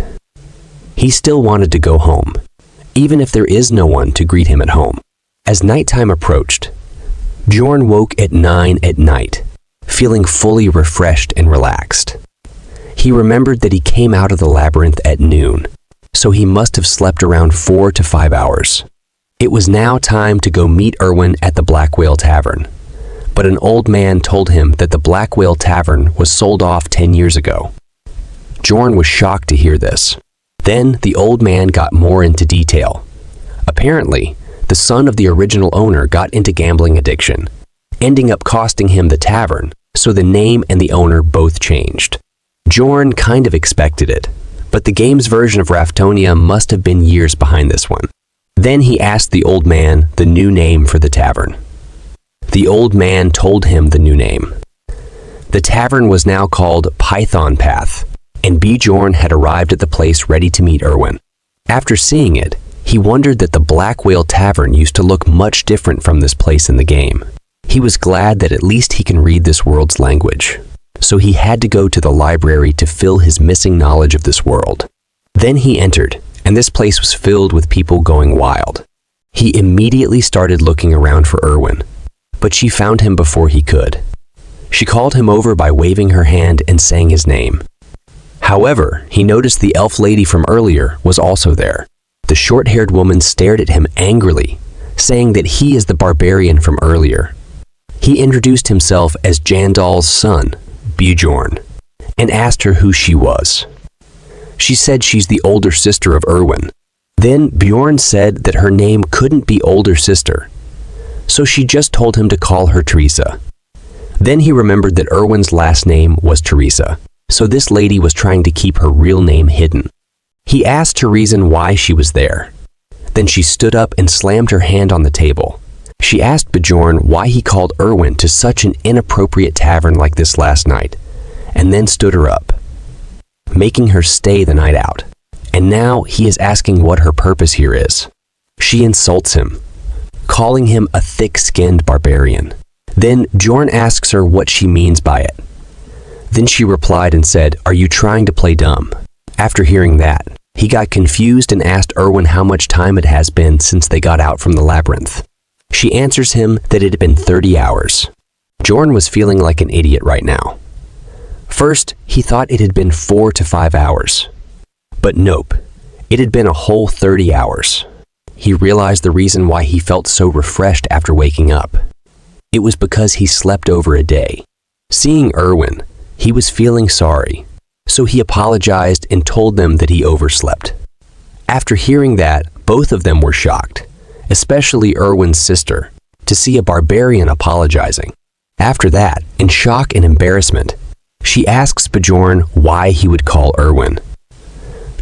He still wanted to go home, even if there is no one to greet him at home. As nighttime approached, Bjorn woke at 9 at night, feeling fully refreshed and relaxed. He remembered that he came out of the labyrinth at noon, so he must have slept around 4 to 5 hours. It was now time to go meet Erwin at the Black Whale Tavern. But an old man told him that the Black Whale Tavern was sold off 10 years ago. Bjorn was shocked to hear this. Then the old man got more into detail. Apparently, the son of the original owner got into gambling addiction, ending up costing him the tavern, so the name and the owner both changed. Bjorn kind of expected it, but the game's version of Raftonia must have been years behind this one. Then he asked the old man the new name for the tavern. The old man told him the new name. The tavern was now called Python Path, and Bjorn had arrived at the place ready to meet Erwin. After seeing it, he wondered that the Black Whale Tavern used to look much different from this place in the game. He was glad that at least he can read this world's language, so he had to go to the library to fill his missing knowledge of this world. Then he entered, and this place was filled with people going wild. He immediately started looking around for Erwin, but she found him before he could. She called him over by waving her hand and saying his name. However, he noticed the elf lady from earlier was also there. The short-haired woman stared at him angrily, saying that he is the barbarian from earlier. He introduced himself as Jandal's son, Bjorn, and asked her who she was. She said she's the older sister of Erwin. Then Bjorn said that her name couldn't be older sister, so she just told him to call her Teresa. Then he remembered that Erwin's last name was Teresa, so this lady was trying to keep her real name hidden. He asked her reason why she was there. Then she stood up and slammed her hand on the table. She asked Bjorn why he called Erwin to such an inappropriate tavern like this last night, and then stood her up. making her stay the night out. And now he is asking what her purpose here is. She insults him, calling him a thick-skinned barbarian. Then Bjorn asks her what she means by it. Then she replied and said, "Are you trying to play dumb?" After hearing that, he got confused and asked Erwin how much time it has been since they got out from the labyrinth. She answers him that it had been 30 hours. Bjorn was feeling like an idiot right now. First, he thought it had been 4 to 5 hours. But nope, it had been a whole 30 hours. He realized the reason why he felt so refreshed after waking up. It was because he slept over a day. Seeing Erwin, he was feeling sorry, so he apologized and told them that he overslept. After hearing that, both of them were shocked, especially Erwin's sister, to see a barbarian apologizing. After that, in shock and embarrassment, she asks Bjorn why he would call Erwin.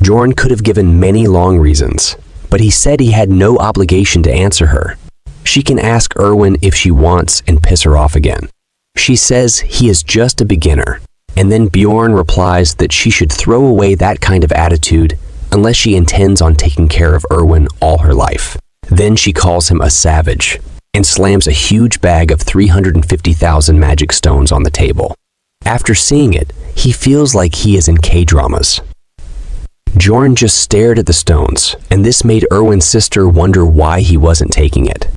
Bjorn could have given many long reasons, but he said he had no obligation to answer her. She can ask Erwin if she wants and piss her off again. She says he is just a beginner, and then Bjorn replies that she should throw away that kind of attitude unless she intends on taking care of Erwin all her life. Then she calls him a savage and slams a huge bag of 350,000 magic stones on the table. After seeing it, he feels like he is in K-dramas. Bjorn just stared at the stones, and this made Erwin's sister wonder why he wasn't taking it.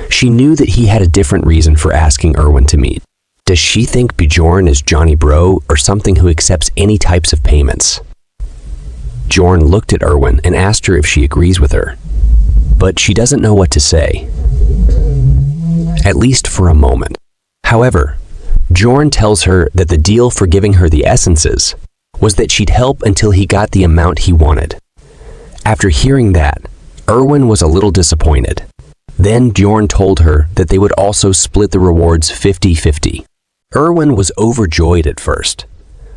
She knew that he had a different reason for asking Erwin to meet. Does she think Bjorn is Johnny Bro or something who accepts any types of payments? Bjorn looked at Erwin and asked her if she agrees with her, but she doesn't know what to say. At least for a moment. However, Bjorn tells her that the deal for giving her the essences was that she'd help until he got the amount he wanted. After hearing that, Erwin was a little disappointed. Then Bjorn told her that they would also split the rewards 50-50. Erwin was overjoyed at first,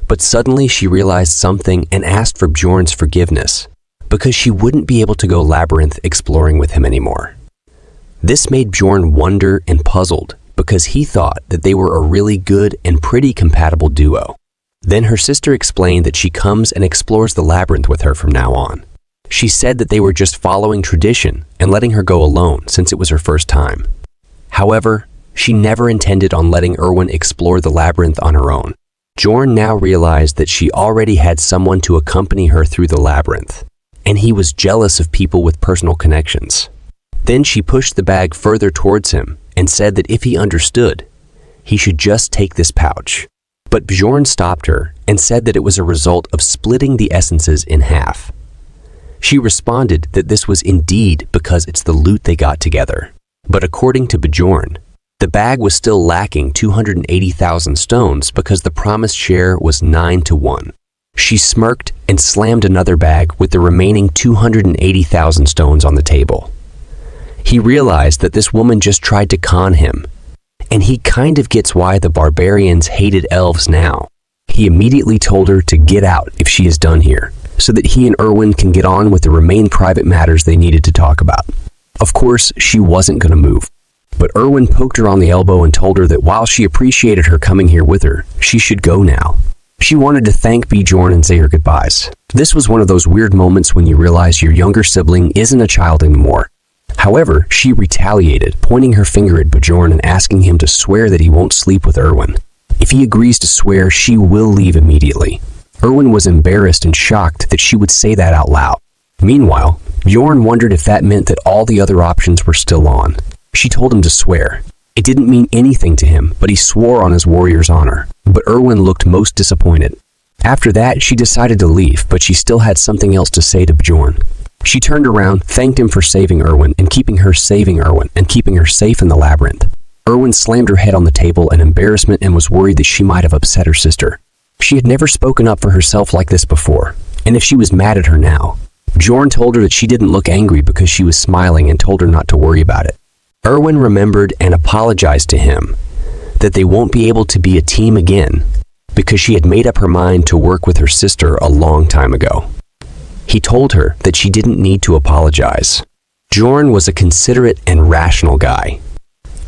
but suddenly she realized something and asked for Bjorn's forgiveness because she wouldn't be able to go labyrinth exploring with him anymore. This made Bjorn wonder and puzzled because he thought that they were a really good and pretty compatible duo. Then her sister explained that she comes and explores the labyrinth with her from now on. She said that they were just following tradition and letting her go alone since it was her first time. However, she never intended on letting Erwin explore the labyrinth on her own. Bjorn now realized that she already had someone to accompany her through the labyrinth, and he was jealous of people with personal connections. Then she pushed the bag further towards him and said that if he understood, he should just take this pouch. But Bjorn stopped her and said that it was a result of splitting the essences in half. She responded that this was indeed because it's the loot they got together. But according to Bjorn, the bag was still lacking 280,000 stones because the promised share was 9-1. She smirked and slammed another bag with the remaining 280,000 stones on the table. He realized that this woman just tried to con him, and he kind of gets why the barbarians hated elves now. He immediately told her to get out if she is done here, so that he and Erwin can get on with the remaining private matters they needed to talk about. Of course, she wasn't going to move, but Erwin poked her on the elbow and told her that while she appreciated her coming here with her, she should go now. She wanted to thank Bjorn and say her goodbyes. This was one of those weird moments when you realize your younger sibling isn't a child anymore. However, she retaliated, pointing her finger at Bjorn and asking him to swear that he won't sleep with Erwin. If he agrees to swear, she will leave immediately. Erwin was embarrassed and shocked that she would say that out loud. Meanwhile, Bjorn wondered if that meant that all the other options were still on. She told him to swear. It didn't mean anything to him, but he swore on his warrior's honor. But Erwin looked most disappointed. After that, she decided to leave, but she still had something else to say to Bjorn. She turned around, thanked him for saving Erwin and keeping her safe in the labyrinth. Erwin slammed her head on the table in embarrassment and was worried that she might have upset her sister. She had never spoken up for herself like this before, and if she was mad at her now. Bjorn told her that she didn't look angry because she was smiling and told her not to worry about it. Erwin remembered and apologized to him that they won't be able to be a team again because she had made up her mind to work with her sister a long time ago. He told her that she didn't need to apologize. Bjorn was a considerate and rational guy.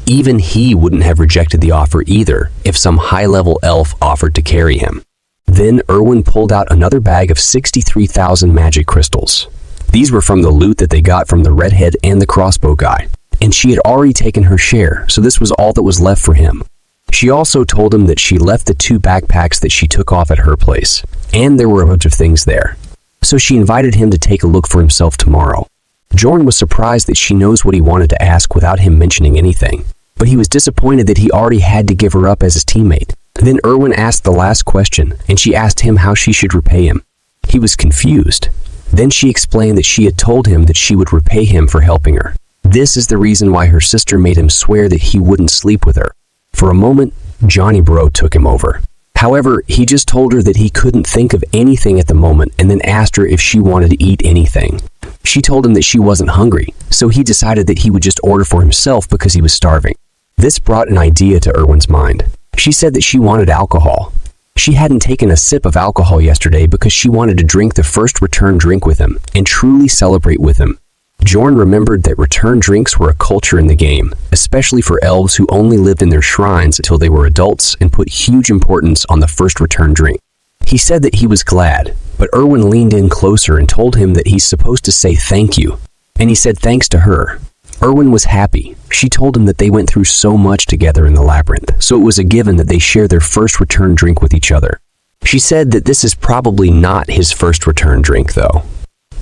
Even he wouldn't have rejected the offer either if some high-level elf offered to carry him. Then Erwin pulled out another bag of 63,000 magic crystals. These were from the loot that they got from the redhead and the crossbow guy, and she had already taken her share, so this was all that was left for him. She also told him that she left the 2 backpacks that she took off at her place, and there were a bunch of things there. So she invited him to take a look for himself tomorrow. Bjorn was surprised that she knows what he wanted to ask without him mentioning anything, but he was disappointed that he already had to give her up as his teammate. Then Erwin asked the last question, and she asked him how she should repay him. He was confused. Then she explained that she had told him that she would repay him for helping her. This is the reason why her sister made him swear that he wouldn't sleep with her. For a moment, Johnny Bro took him over. However, he just told her that he couldn't think of anything at the moment and then asked her if she wanted to eat anything. She told him that she wasn't hungry, so he decided that he would just order for himself because he was starving. This brought an idea to Erwin's mind. She said that she wanted alcohol. She hadn't taken a sip of alcohol yesterday because she wanted to drink the first return drink with him and truly celebrate with him. Bjorn remembered that return drinks were a culture in the game, especially for elves who only lived in their shrines until they were adults and put huge importance on the first return drink. He said that he was glad, but Erwin leaned in closer and told him that he's supposed to say thank you, and he said thanks to her. Erwin was happy. She told him that they went through so much together in the labyrinth, so it was a given that they share their first return drink with each other. She said that this is probably not his first return drink though,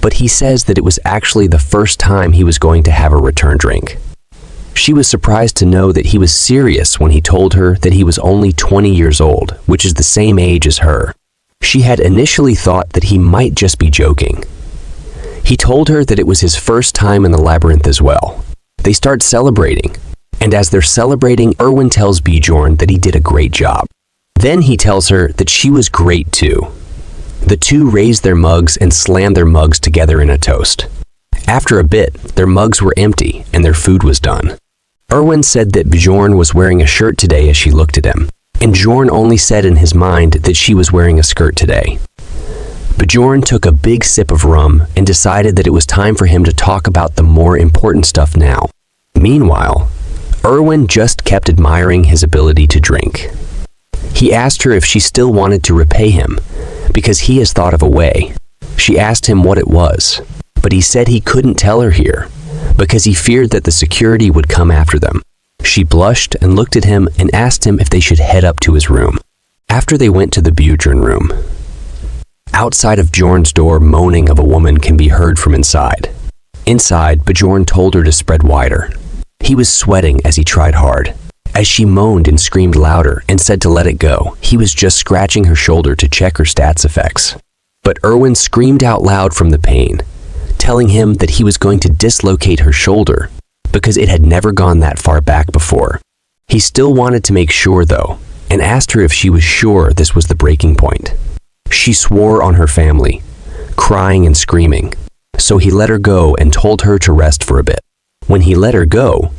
but he says that it was actually the first time he was going to have a return drink. She was surprised to know that he was serious when he told her that he was only 20 years old, which is the same age as her. She had initially thought that he might just be joking. He told her that it was his first time in the labyrinth as well. They start celebrating, and as they're celebrating, Erwin tells Bjorn that he did a great job. Then he tells her that she was great too. The two raised their mugs and slammed their mugs together in a toast. After a bit, their mugs were empty and their food was done. Erwin said that Bjorn was wearing a shirt today as she looked at him, and Bjorn only said in his mind that she was wearing a skirt today. Bjorn took a big sip of rum and decided that it was time for him to talk about the more important stuff now. Meanwhile, Erwin just kept admiring his ability to drink. He asked her if she still wanted to repay him, because he has thought of a way. She asked him what it was, but he said he couldn't tell her here, because he feared that the security would come after them. She blushed and looked at him and asked him if they should head up to his room. After they went to the Bjorn room, outside of Bjorn's door, moaning of a woman can be heard from inside. Inside, Bjorn told her to spread wider. He was sweating as he tried hard. As she moaned and screamed louder and said to let it go, he was just scratching her shoulder to check her stats effects. But Erwin screamed out loud from the pain, telling him that he was going to dislocate her shoulder because it had never gone that far back before. He still wanted to make sure though, and asked her if she was sure this was the breaking point. She swore on her family, crying and screaming, so he let her go and told her to rest for a bit. When he let her go,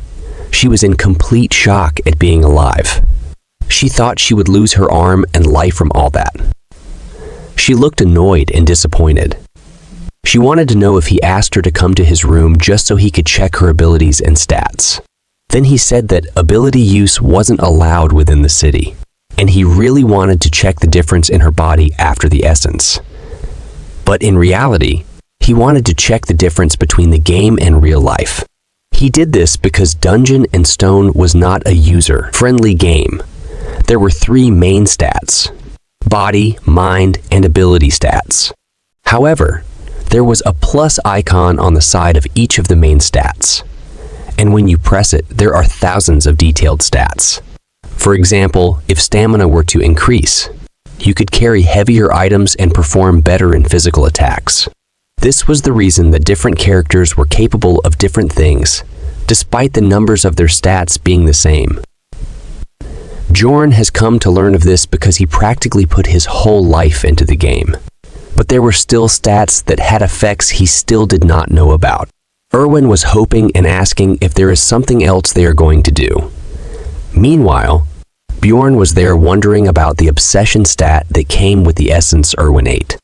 she was in complete shock at being alive. She thought she would lose her arm and life from all that. She looked annoyed and disappointed. She wanted to know if he asked her to come to his room just so he could check her abilities and stats. Then he said that ability use wasn't allowed within the city, and he really wanted to check the difference in her body after the essence. But in reality, he wanted to check the difference between the game and real life. He did this because Dungeon and Stone was not a user-friendly game. There were 3 main stats: body, mind, and ability stats. However, there was a plus icon on the side of each of the main stats, and when you press it, there are thousands of detailed stats. For example, if stamina were to increase, you could carry heavier items and perform better in physical attacks. This was the reason that different characters were capable of different things, despite the numbers of their stats being the same. Bjorn has come to learn of this because he practically put his whole life into the game. But there were still stats that had effects he still did not know about. Erwin was hoping and asking if there is something else they are going to do. Meanwhile, Bjorn was there wondering about the obsession stat that came with the essence Erwin ate.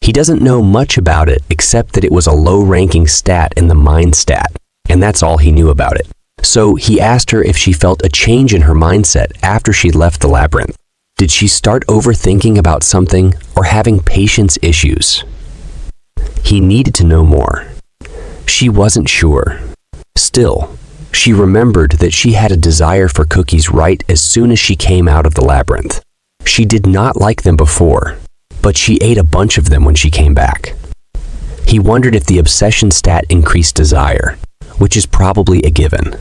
He doesn't know much about it except that it was a low-ranking stat in the mind stat, and that's all he knew about it. So he asked her if she felt a change in her mindset after she left the labyrinth. Did she start overthinking about something or having patience issues? He needed to know more. She wasn't sure. Still, she remembered that she had a desire for cookies right as soon as she came out of the labyrinth. She did not like them before, but she ate a bunch of them when she came back. He wondered if the obsession stat increased desire, which is probably a given.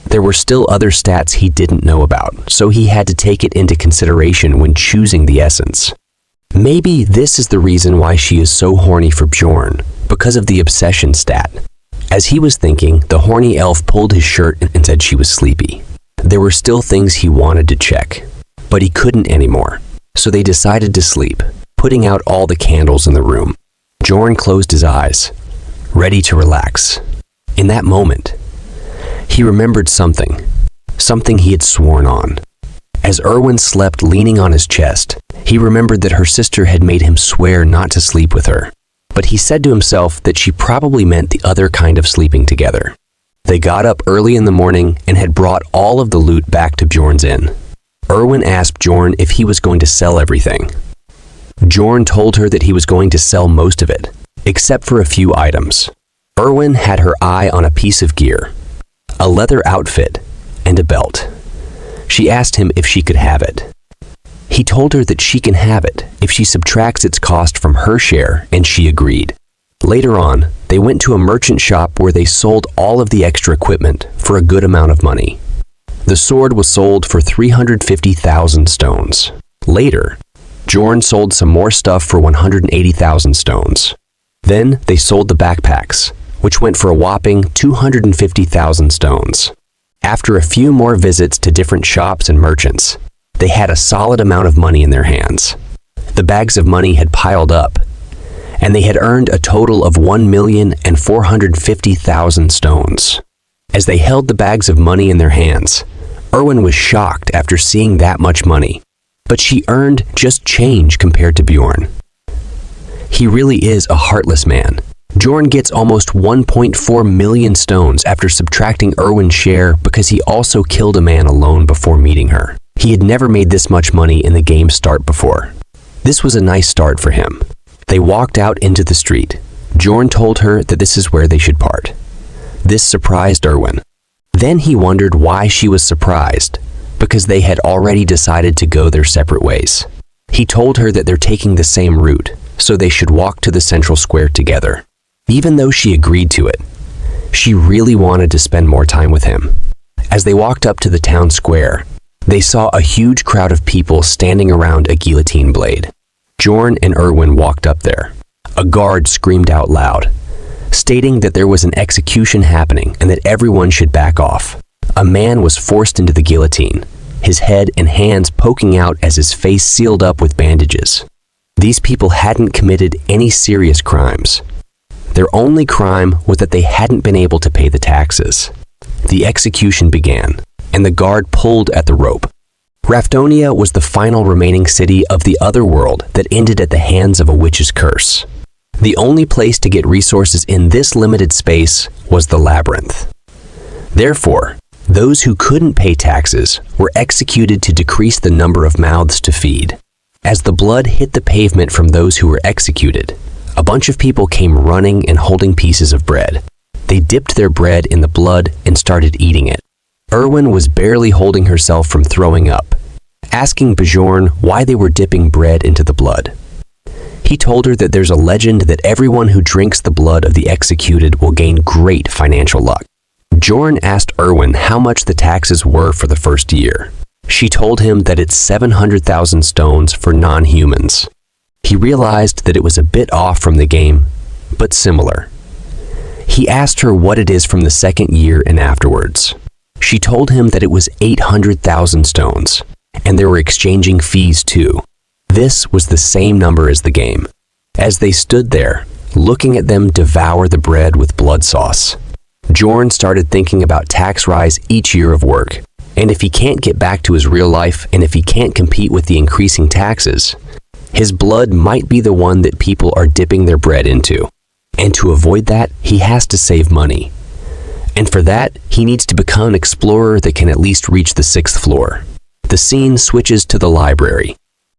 There were still other stats he didn't know about, so he had to take it into consideration when choosing the essence. Maybe this is the reason why she is so horny for Bjorn, because of the obsession stat. As he was thinking, the horny elf pulled his shirt and said she was sleepy. There were still things he wanted to check, but he couldn't anymore, so they decided to sleep, putting out all the candles in the room. Bjorn closed his eyes, ready to relax. In that moment, he remembered something he had sworn on. As Erwin slept leaning on his chest, he remembered that her sister had made him swear not to sleep with her. But he said to himself that she probably meant the other kind of sleeping together. They got up early in the morning and had brought all of the loot back to Bjorn's inn. Erwin asked Bjorn if he was going to sell everything. Bjorn told her that he was going to sell most of it, except for a few items. Erwin had her eye on a piece of gear, a leather outfit, and a belt. She asked him if she could have it. He told her that she can have it if she subtracts its cost from her share, and she agreed. Later on, they went to a merchant shop where they sold all of the extra equipment for a good amount of money. The sword was sold for 350,000 stones. Later, Bjorn sold some more stuff for 180,000 stones. Then they sold the backpacks, which went for a whopping 250,000 stones. After a few more visits to different shops and merchants, they had a solid amount of money in their hands. The bags of money had piled up, and they had earned a total of 1,450,000 stones. As they held the bags of money in their hands, Erwin was shocked after seeing that much money. But she earned just change compared to Bjorn. He really is a heartless man. Bjorn gets almost 1.4 million stones after subtracting Erwin's share because he also killed a man alone before meeting her. He had never made this much money in the game's start before. This was a nice start for him. They walked out into the street. Bjorn told her that this is where they should part. This surprised Erwin. Then he wondered why she was surprised, because they had already decided to go their separate ways. He told her that they're taking the same route, so they should walk to the central square together. Even though she agreed to it, she really wanted to spend more time with him. As they walked up to the town square, they saw a huge crowd of people standing around a guillotine blade. Bjorn and Erwin walked up there. A guard screamed out loud, stating that there was an execution happening and that everyone should back off. A man was forced into the guillotine, his head and hands poking out as his face sealed up with bandages. These people hadn't committed any serious crimes. Their only crime was that they hadn't been able to pay the taxes. The execution began, and the guard pulled at the rope. Rafdonia was the final remaining city of the other world that ended at the hands of a witch's curse. The only place to get resources in this limited space was the labyrinth. Therefore, those who couldn't pay taxes were executed to decrease the number of mouths to feed. As the blood hit the pavement from those who were executed, a bunch of people came running and holding pieces of bread. They dipped their bread in the blood and started eating it. Erwin was barely holding herself from throwing up, asking Bjorn why they were dipping bread into the blood. He told her that there's a legend that everyone who drinks the blood of the executed will gain great financial luck. Bjorn asked Erwin how much the taxes were for the first year. She told him that it's 700,000 stones for non-humans. He realized that it was a bit off from the game, but similar. He asked her what it is from the second year and afterwards. She told him that it was 800,000 stones, and they were exchanging fees too. This was the same number as the game. As they stood there, looking at them devour the bread with blood sauce, Bjorn started thinking about tax rise each year of work. And if he can't get back to his real life, and if he can't compete with the increasing taxes, his blood might be the one that people are dipping their bread into. And to avoid that, he has to save money. And for that, he needs to become an explorer that can at least reach the 6th floor. The The scene switches to the library.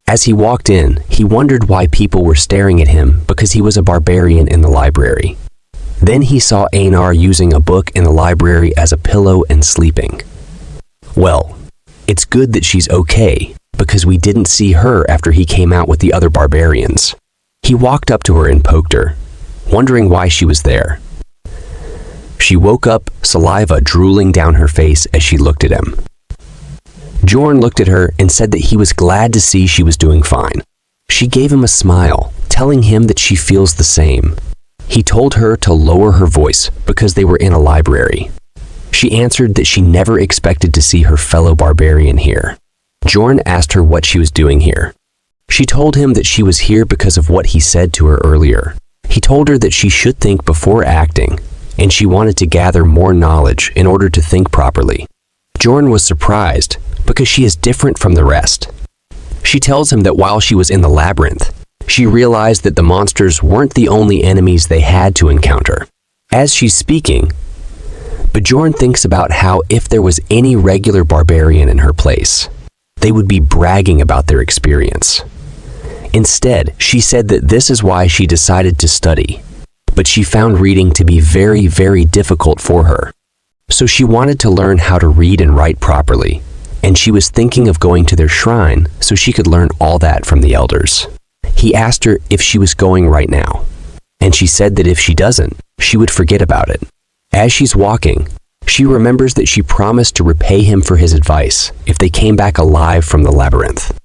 As he walked in, he wondered why people were staring at him because he was a barbarian in the library. Then he saw Einar using a book in the library as a pillow and sleeping. Well, it's good that she's okay, because we didn't see her after he came out with the other barbarians. He walked up to her and poked her, wondering why she was there. She woke up, saliva drooling down her face as she looked at him. Jorn looked at her and said that he was glad to see she was doing fine. She gave him a smile, telling him that she feels the same. He told her to lower her voice because they were in a library. She answered that she never expected to see her fellow barbarian here. Jorn asked her what she was doing here. She told him that she was here because of what he said to her earlier. He told her that she should think before acting, and she wanted to gather more knowledge in order to think properly. Jorn was surprised because she is different from the rest. She tells him that while she was in the labyrinth, she realized that the monsters weren't the only enemies they had to encounter. As she's speaking, Bjorn thinks about how if there was any regular barbarian in her place, they would be bragging about their experience. Instead, she said that this is why she decided to study, but she found reading to be very, very difficult for her. So she wanted to learn how to read and write properly, and she was thinking of going to their shrine so she could learn all that from the elders. He asked her if she was going right now, and she said that if she doesn't, she would forget about it. As she's walking, she remembers that she promised to repay him for his advice if they came back alive from the labyrinth.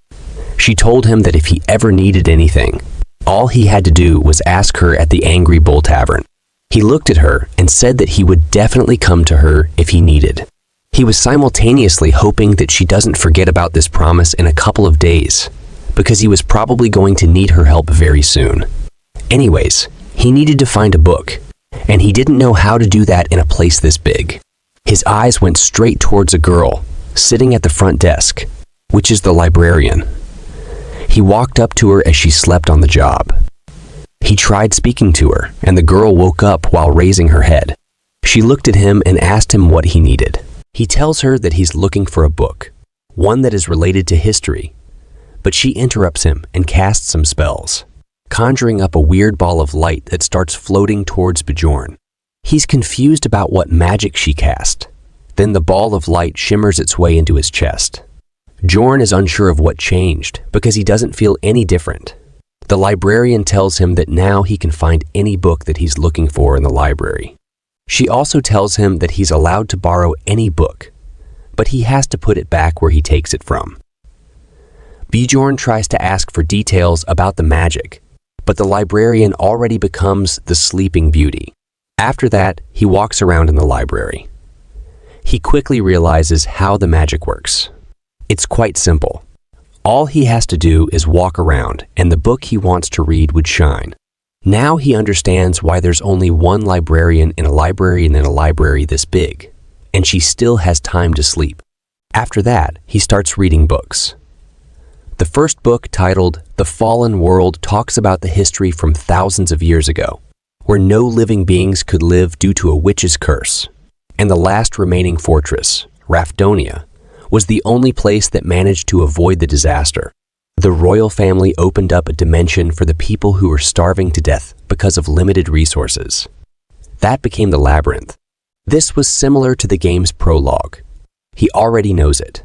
She told him that if he ever needed anything, all he had to do was ask her at the Angry Bull Tavern. He looked at her and said that he would definitely come to her if he needed. He was simultaneously hoping that she doesn't forget about this promise in a couple of days, because he was probably going to need her help very soon. Anyways, he needed to find a book, and he didn't know how to do that in a place this big. His eyes went straight towards a girl sitting at the front desk, which is the librarian. He walked up to her as she slept on the job. He tried speaking to her, and the girl woke up while raising her head. She looked at him and asked him what he needed. He tells her that he's looking for a book, one that is related to history, but she interrupts him and casts some spells, conjuring up a weird ball of light that starts floating towards Bjorn. He's confused about what magic she cast. Then the ball of light shimmers its way into his chest. Bjorn is unsure of what changed because he doesn't feel any different. The librarian tells him that now he can find any book that he's looking for in the library. She also tells him that he's allowed to borrow any book, but he has to put it back where he takes it from. Bjorn tries to ask for details about the magic, but the librarian already becomes the Sleeping Beauty. After that, he walks around in the library. He quickly realizes how the magic works. It's quite simple. All he has to do is walk around, and the book he wants to read would shine. Now he understands why there's only one librarian in a library this big, and she still has time to sleep. After that, he starts reading books. The first book, titled The Fallen World, talks about the history from thousands of years ago, where no living beings could live due to a witch's curse, and the last remaining fortress, Rafdonia, was the only place that managed to avoid the disaster. The royal family opened up a dimension for the people who were starving to death because of limited resources. That became the labyrinth. This was similar to the game's prologue. He already knows it.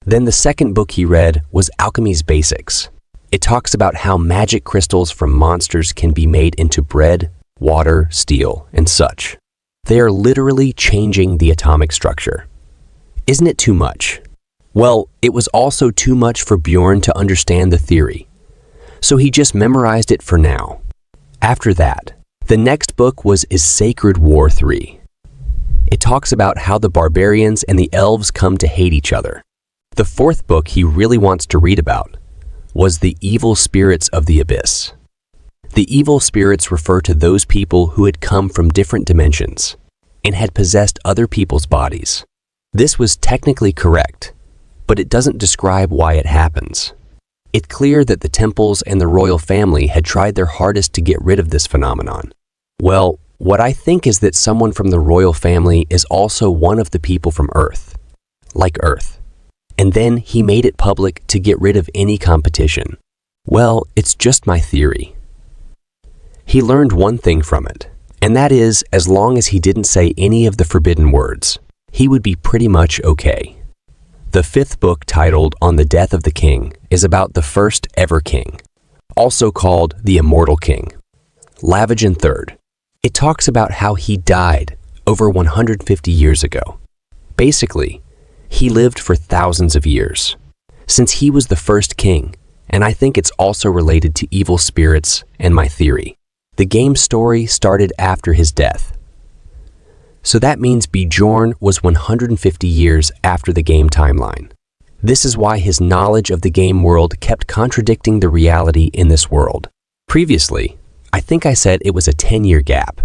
Then the second book he read was Alchemy's Basics. It talks about how magic crystals from monsters can be made into bread, water, steel, and such. They are literally changing the atomic structure. Isn't it too much? Well, it was also too much for Bjorn to understand the theory, so he just memorized it for now. After that, the next book was Is Sacred War 3. It talks about how the barbarians and the elves come to hate each other. The fourth book he really wants to read about was The Evil Spirits of the Abyss. The evil spirits refer to those people who had come from different dimensions and had possessed other people's bodies. This was technically correct, but it doesn't describe why it happens. It's clear that the temples and the royal family had tried their hardest to get rid of this phenomenon. Well, what I think is that someone from the royal family is also one of the people from Earth, like Earth. and then he made it public to get rid of any competition. Well, it's just my theory. He learned one thing from it, and that is, as long as he didn't say any of the forbidden words, he would be pretty much okay. The fifth book, titled On the Death of the King, is about the first ever king, also called the Immortal King, Lavajan III. It talks about how he died over 150 years ago. Basically, he lived for thousands of years, since he was the first king, and I think it's also related to evil spirits and my theory. The game's story started after his death. So that means Bjorn was 150 years after the game timeline. This is why his knowledge of the game world kept contradicting the reality in this world. Previously, I think I said it was a 10-year gap,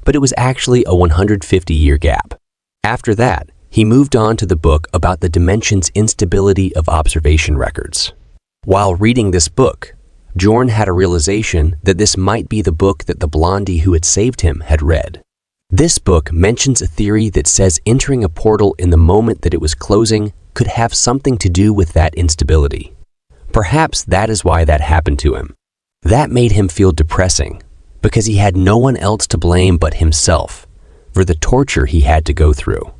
but it was actually a 150-year gap. After that, he moved on to the book about the dimension's instability of observation records. While reading this book, Bjorn had a realization that this might be the book that the blondie who had saved him had read. This book mentions a theory that says entering a portal in the moment that it was closing could have something to do with that instability. Perhaps that is why that happened to him. That made him feel depressing, because he had no one else to blame but himself for the torture he had to go through.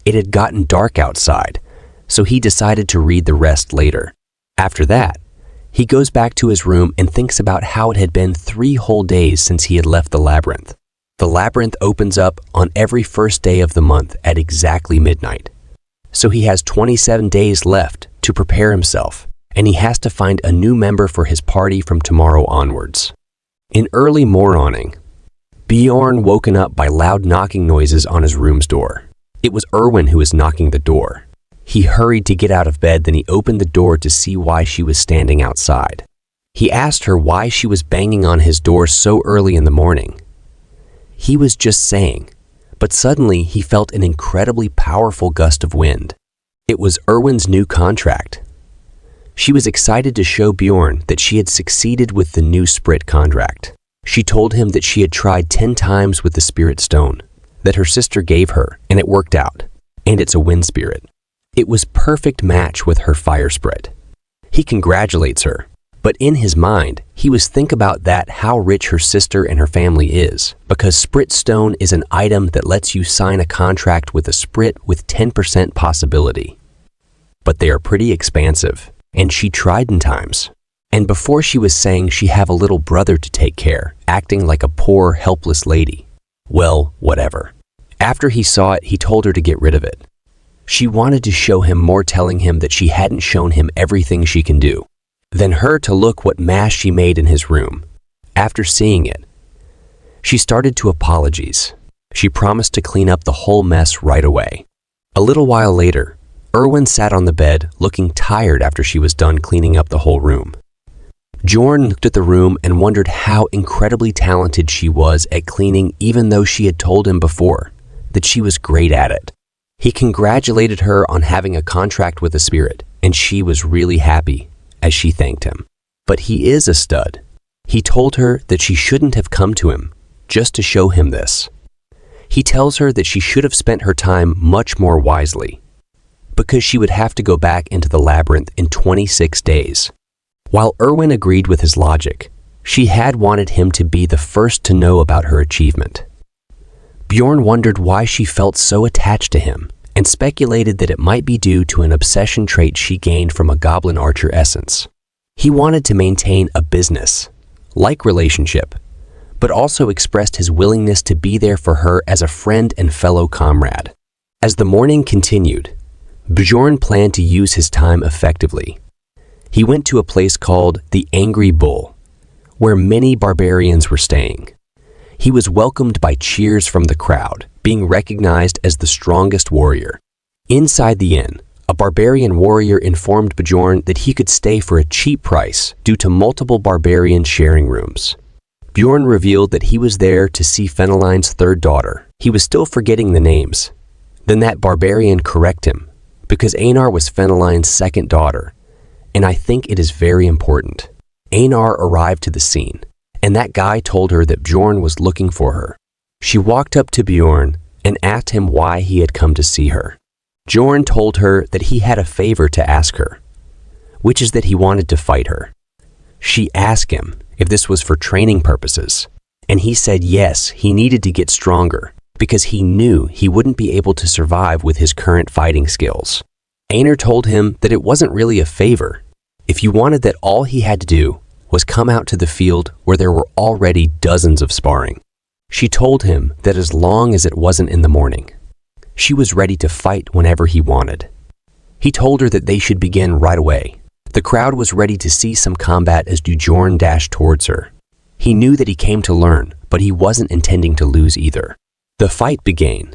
It had gotten dark outside, so he decided to read the rest later. After that, he goes back to his room and thinks about how it had been 3 whole days since he had left the labyrinth. The labyrinth opens up on every first day of the month at exactly midnight. So he has 27 days left to prepare himself, and he has to find a new member for his party from tomorrow onwards. In early morning, Bjorn woken up by loud knocking noises on his room's door. It was Erwin who was knocking the door. He hurried to get out of bed, then he opened the door to see why she was standing outside. He asked her why she was banging on his door so early in the morning. He was just saying, but suddenly he felt an incredibly powerful gust of wind. It was Erwin's new contract. She was excited to show Bjorn that she had succeeded with the new Sprit contract. She told him that she had tried 10 times with the Spirit Stone that her sister gave her, and it worked out, and it's a wind spirit. It was perfect match with her fire sprit. He congratulates her, but in his mind, he was think about that how rich her sister and her family is, because Sprit Stone is an item that lets you sign a contract with a Sprit with 10% possibility. But they are pretty expansive, and she tried in times. And before she was saying she have a little brother to take care, acting like a poor, helpless lady. Well, whatever. After he saw it, he told her to get rid of it. She wanted to show him more, telling him that she hadn't shown him everything she can do. Then her to look what mess she made in his room. After seeing it, she started to apologize. She promised to clean up the whole mess right away. A little while later, Erwin sat on the bed looking tired after she was done cleaning up the whole room. Bjorn looked at the room and wondered how incredibly talented she was at cleaning, even though she had told him before that she was great at it. He congratulated her on having a contract with the spirit, and she was really happy as she thanked him. But he is a stud. He told her that she shouldn't have come to him just to show him this. He tells her that she should have spent her time much more wisely, because she would have to go back into the labyrinth in 26 days. While Erwin agreed with his logic, she had wanted him to be the first to know about her achievement. Bjorn wondered why she felt so attached to him and speculated that it might be due to an obsession trait she gained from a goblin archer essence. He wanted to maintain a business-like relationship, but also expressed his willingness to be there for her as a friend and fellow comrade. As the morning continued, Bjorn planned to use his time effectively. He went to a place called the Angry Bull, where many barbarians were staying. He was welcomed by cheers from the crowd, being recognized as the strongest warrior. Inside the inn, a barbarian warrior informed Bjorn that he could stay for a cheap price due to multiple barbarians sharing rooms. Bjorn revealed that he was there to see Feneline's third daughter. He was still forgetting the names. Then that barbarian corrected him, because Einar was Feneline's second daughter, and I think it is very important. Einar arrived to the scene, and that guy told her that Bjorn was looking for her. She walked up to Bjorn and asked him why he had come to see her. Bjorn told her that he had a favor to ask her, which is that he wanted to fight her. She asked him if this was for training purposes, and he said yes, he needed to get stronger because he knew he wouldn't be able to survive with his current fighting skills. Einar told him that it wasn't really a favor. If you wanted that, all he had to do was come out to the field where there were already dozens of sparring. She told him that as long as it wasn't in the morning, she was ready to fight whenever he wanted. He told her that they should begin right away. The crowd was ready to see some combat as Bjorn dashed towards her. He knew that he came to learn, but he wasn't intending to lose either. The fight began,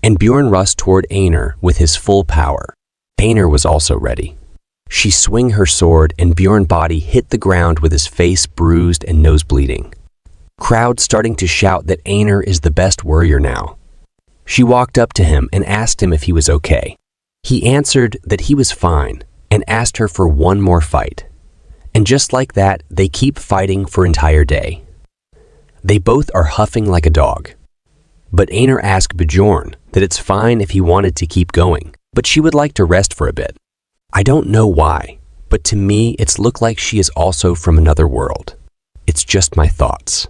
and Bjorn rushed toward Einar with his full power. Einar was also ready. She swung her sword, and Bjorn's body hit the ground with his face bruised and nose bleeding. Crowd starting to shout that Einar is the best warrior now. She walked up to him and asked him if he was okay. He answered that he was fine and asked her for one more fight. And just like that, they keep fighting for entire day. They both are huffing like a dog. But Einar asked Bjorn that it's fine if he wanted to keep going, but she would like to rest for a bit. I don't know why, but to me it's looked like she is also from another world. It's just my thoughts.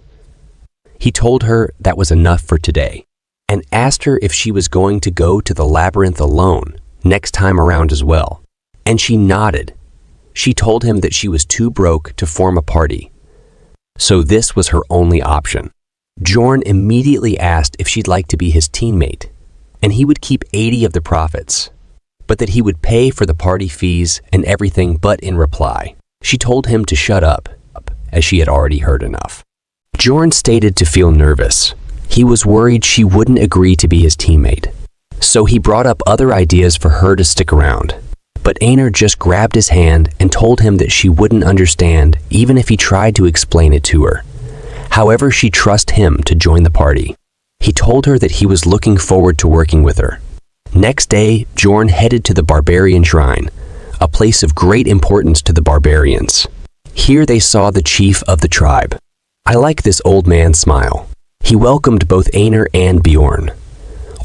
He told her that was enough for today, and asked her if she was going to go to the labyrinth alone next time around as well. And she nodded. She told him that she was too broke to form a party, so this was her only option. Bjorn immediately asked if she'd like to be his teammate, and he would keep 80 of the profits, but that he would pay for the party fees and everything. But in reply, she told him to shut up, as she had already heard enough. Bjorn stated to feel nervous. He was worried she wouldn't agree to be his teammate, so he brought up other ideas for her to stick around. But Einar just grabbed his hand and told him that she wouldn't understand even if he tried to explain it to her. However, she trusted him to join the party. He told her that he was looking forward to working with her. Next day, Bjorn headed to the Barbarian Shrine, a place of great importance to the barbarians. Here they saw the chief of the tribe. I like this old man's smile. He welcomed both Einar and Bjorn.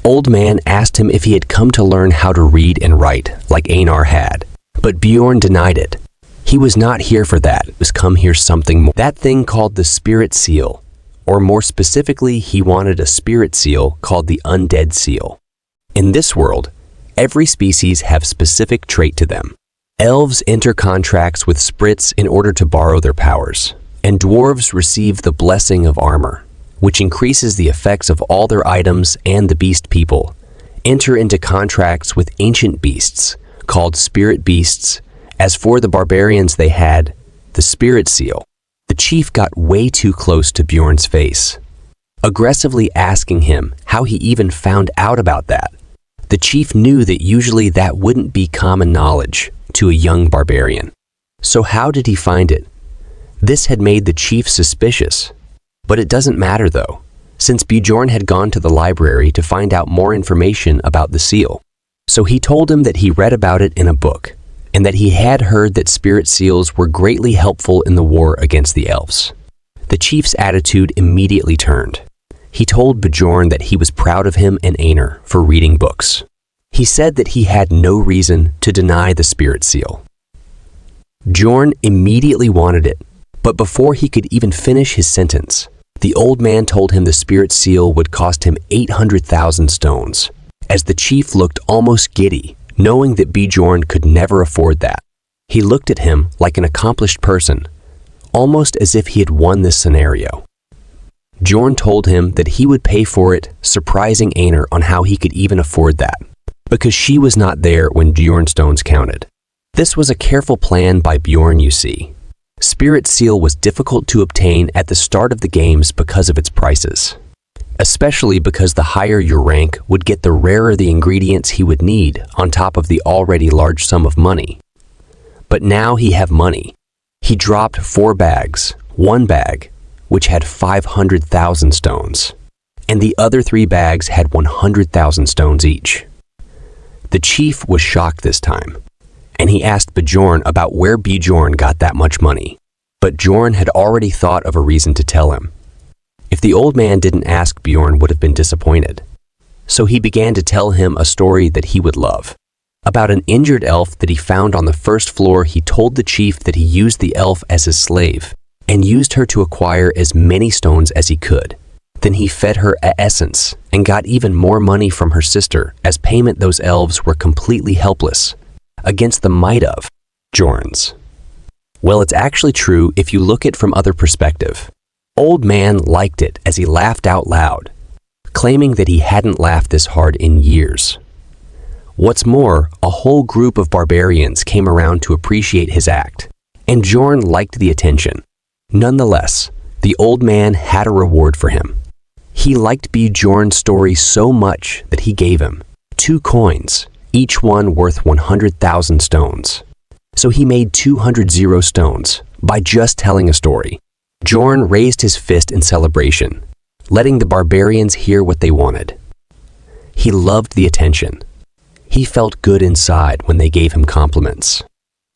Old man asked him if he had come to learn how to read and write, like Einar had. But Bjorn denied it. He was not here for that. He was come here something more. That thing called the spirit seal, or more specifically, he wanted a spirit seal called the undead seal. In this world, every species have specific trait to them. Elves enter contracts with spirits in order to borrow their powers, and dwarves receive the blessing of armor, which increases the effects of all their items, and the beast people enter into contracts with ancient beasts, called spirit beasts. As for the barbarians, they had the spirit seal. The chief got way too close to Bjorn's face, aggressively asking him how he even found out about that. The chief knew that usually that wouldn't be common knowledge to a young barbarian. So how did he find it? This had made the chief suspicious. But it doesn't matter though, since Bjorn had gone to the library to find out more information about the seal. So he told him that he read about it in a book, and that he had heard that spirit seals were greatly helpful in the war against the elves. The chief's attitude immediately turned. He told Bjorn that he was proud of him and Einar for reading books. He said that he had no reason to deny the spirit seal. Bjorn immediately wanted it, but before he could even finish his sentence, the old man told him the spirit seal would cost him 800,000 stones, as the chief looked almost giddy, knowing that Bjorn could never afford that. He looked at him like an accomplished person, almost as if he had won this scenario. Bjorn told him that he would pay for it, surprising Einar on how he could even afford that, because she was not there when Bjorn's stones counted. This was a careful plan by Bjorn, you see. Spirit seal was difficult to obtain at the start of the games because of its prices, especially because the higher your rank would get, the rarer the ingredients he would need on top of the already large sum of money. But now he have money. He dropped 4 bags, one bag, which had 500,000 stones, and the other 3 bags had 100,000 stones each. The chief was shocked this time, and he asked Bjorn about where Bjorn got that much money. But Bjorn had already thought of a reason to tell him. If the old man didn't ask, Bjorn would have been disappointed. So he began to tell him a story that he would love. About an injured elf that he found on the first floor. He told the chief that he used the elf as his slave and used her to acquire as many stones as he could. Then he fed her a essence and got even more money from her sister as payment. Those elves were completely helpless against the might of Jorns. Well, it's actually true if you look at it from other perspective. Old man liked it as he laughed out loud, claiming that he hadn't laughed this hard in years. What's more, a whole group of barbarians came around to appreciate his act, and Jorn liked the attention. Nonetheless, the old man had a reward for him. He liked Bjorn's story so much that he gave him 2 coins, each one worth 100,000 stones. So he made 200 zero stones by just telling a story. Jorn raised his fist in celebration, letting the barbarians hear what they wanted. He loved the attention. He felt good inside when they gave him compliments.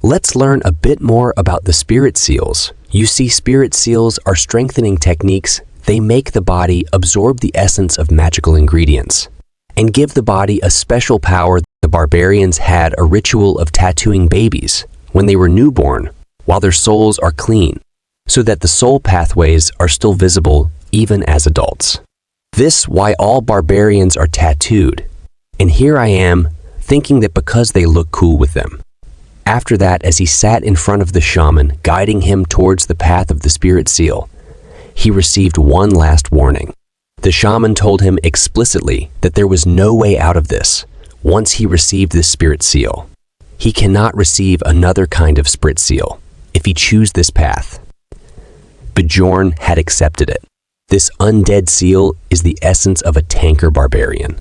Let's learn a bit more about the spirit seals. You see, spirit seals are strengthening techniques. They make the body absorb the essence of magical ingredients and give the body a special power. The barbarians had a ritual of tattooing babies when they were newborn while their souls are clean, so that the soul pathways are still visible even as adults. This why all barbarians are tattooed. And here I am thinking that because they look cool with them. After that, as he sat in front of the shaman, guiding him towards the path of the spirit seal, he received one last warning. The shaman told him explicitly that there was no way out of this once he received this spirit seal. He cannot receive another kind of spirit seal if he chooses this path. Bjorn had accepted it. This undead seal is the essence of a tanker barbarian.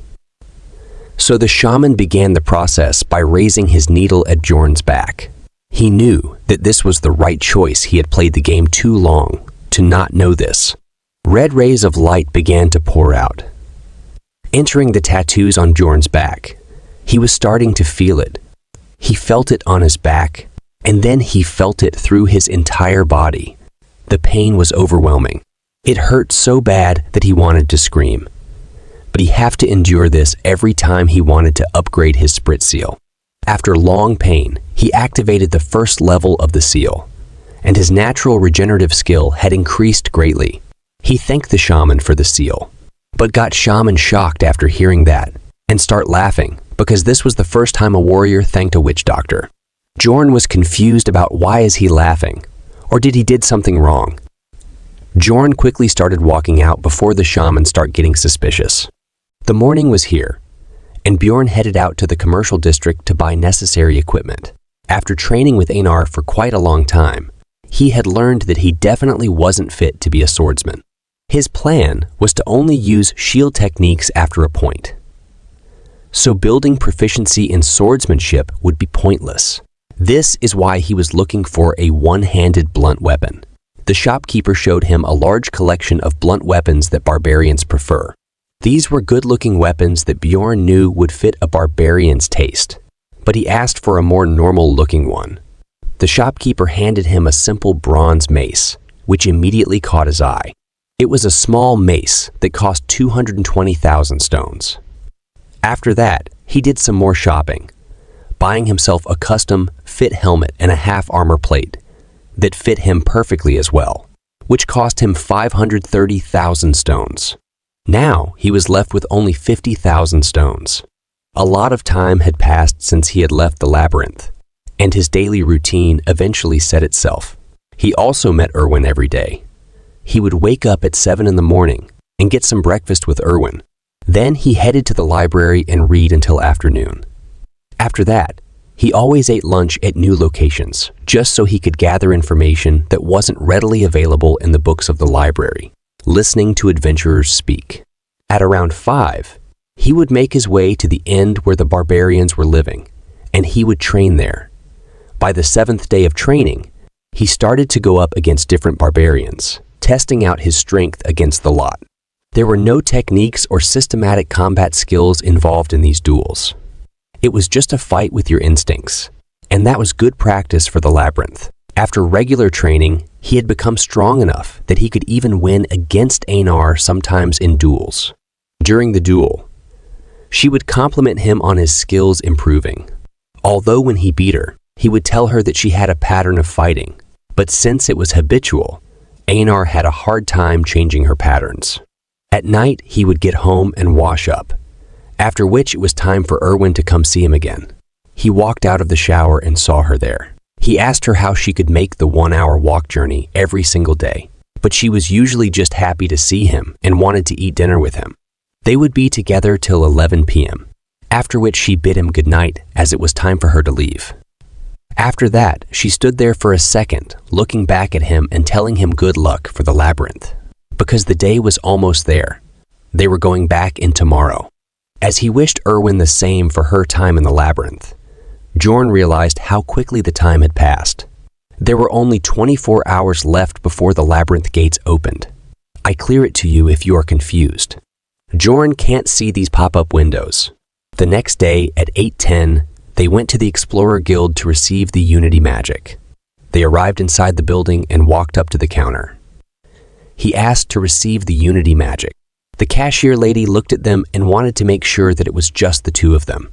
So the shaman began the process by raising his needle at Bjorn's back. He knew that this was the right choice. He had played the game too long to not know this. Red rays of light began to pour out, entering the tattoos on Bjorn's back. He was starting to feel it. He felt it on his back, and then he felt it through his entire body. The pain was overwhelming. It hurt so bad that he wanted to scream. But he had to endure this every time he wanted to upgrade his spirit seal. After long pain, he activated the first level of the seal, and his natural regenerative skill had increased greatly. He thanked the shaman for the seal, but got shaman shocked after hearing that, and start laughing, because this was the first time a warrior thanked a witch doctor. Bjorn was confused about why is he laughing, or did he did something wrong. Bjorn quickly started walking out before the shaman start getting suspicious. The morning was here, and Bjorn headed out to the commercial district to buy necessary equipment. After training with Einar for quite a long time, he had learned that he definitely wasn't fit to be a swordsman. His plan was to only use shield techniques after a point. So building proficiency in swordsmanship would be pointless. This is why he was looking for a one-handed blunt weapon. The shopkeeper showed him a large collection of blunt weapons that barbarians prefer. These were good-looking weapons that Bjorn knew would fit a barbarian's taste, but he asked for a more normal-looking one. The shopkeeper handed him a simple bronze mace, which immediately caught his eye. It was a small mace that cost 220,000 stones. After that, he did some more shopping, buying himself a custom fit helmet and a half armor plate that fit him perfectly as well, which cost him 530,000 stones. Now he was left with only 50,000 stones. A lot of time had passed since he had left the labyrinth, and his daily routine eventually set itself. He also met Erwin every day. He would wake up at 7 in the morning and get some breakfast with Erwin. Then he headed to the library and read until afternoon. After that, he always ate lunch at new locations, just so he could gather information that wasn't readily available in the books of the library, listening to adventurers speak. At around 5, he would make his way to the end where the barbarians were living, and he would train there. By the 7th day of training, he started to go up against different barbarians, testing out his strength against the lot. There were no techniques or systematic combat skills involved in these duels. It was just a fight with your instincts, and that was good practice for the labyrinth. After regular training, he had become strong enough that he could even win against Einar sometimes in duels. During the duel, She would compliment him on his skills improving. Although when he beat her, he would tell her that she had a pattern of fighting, but since it was habitual, Einar had a hard time changing her patterns. At night, he would get home and wash up, after which it was time for Erwin to come see him again. He walked out of the shower and saw her there. He asked her how she could make the 1-hour walk journey every single day, but she was usually just happy to see him and wanted to eat dinner with him. They would be together till 11 p.m., after which she bid him goodnight as it was time for her to leave. After that, she stood there for a second, looking back at him and telling him good luck for the labyrinth, because the day was almost there. They were going back in tomorrow. As he wished Erwin the same for her time in the labyrinth, Bjorn realized how quickly the time had passed. There were only 24 hours left before the labyrinth gates opened. I clear it to you if you are confused. Bjorn can't see these pop-up windows. The next day at 8:10, they went to the Explorer Guild to receive the Unity magic. They arrived inside the building and walked up to the counter. He asked to receive the Unity magic. The cashier lady looked at them and wanted to make sure that it was just the two of them.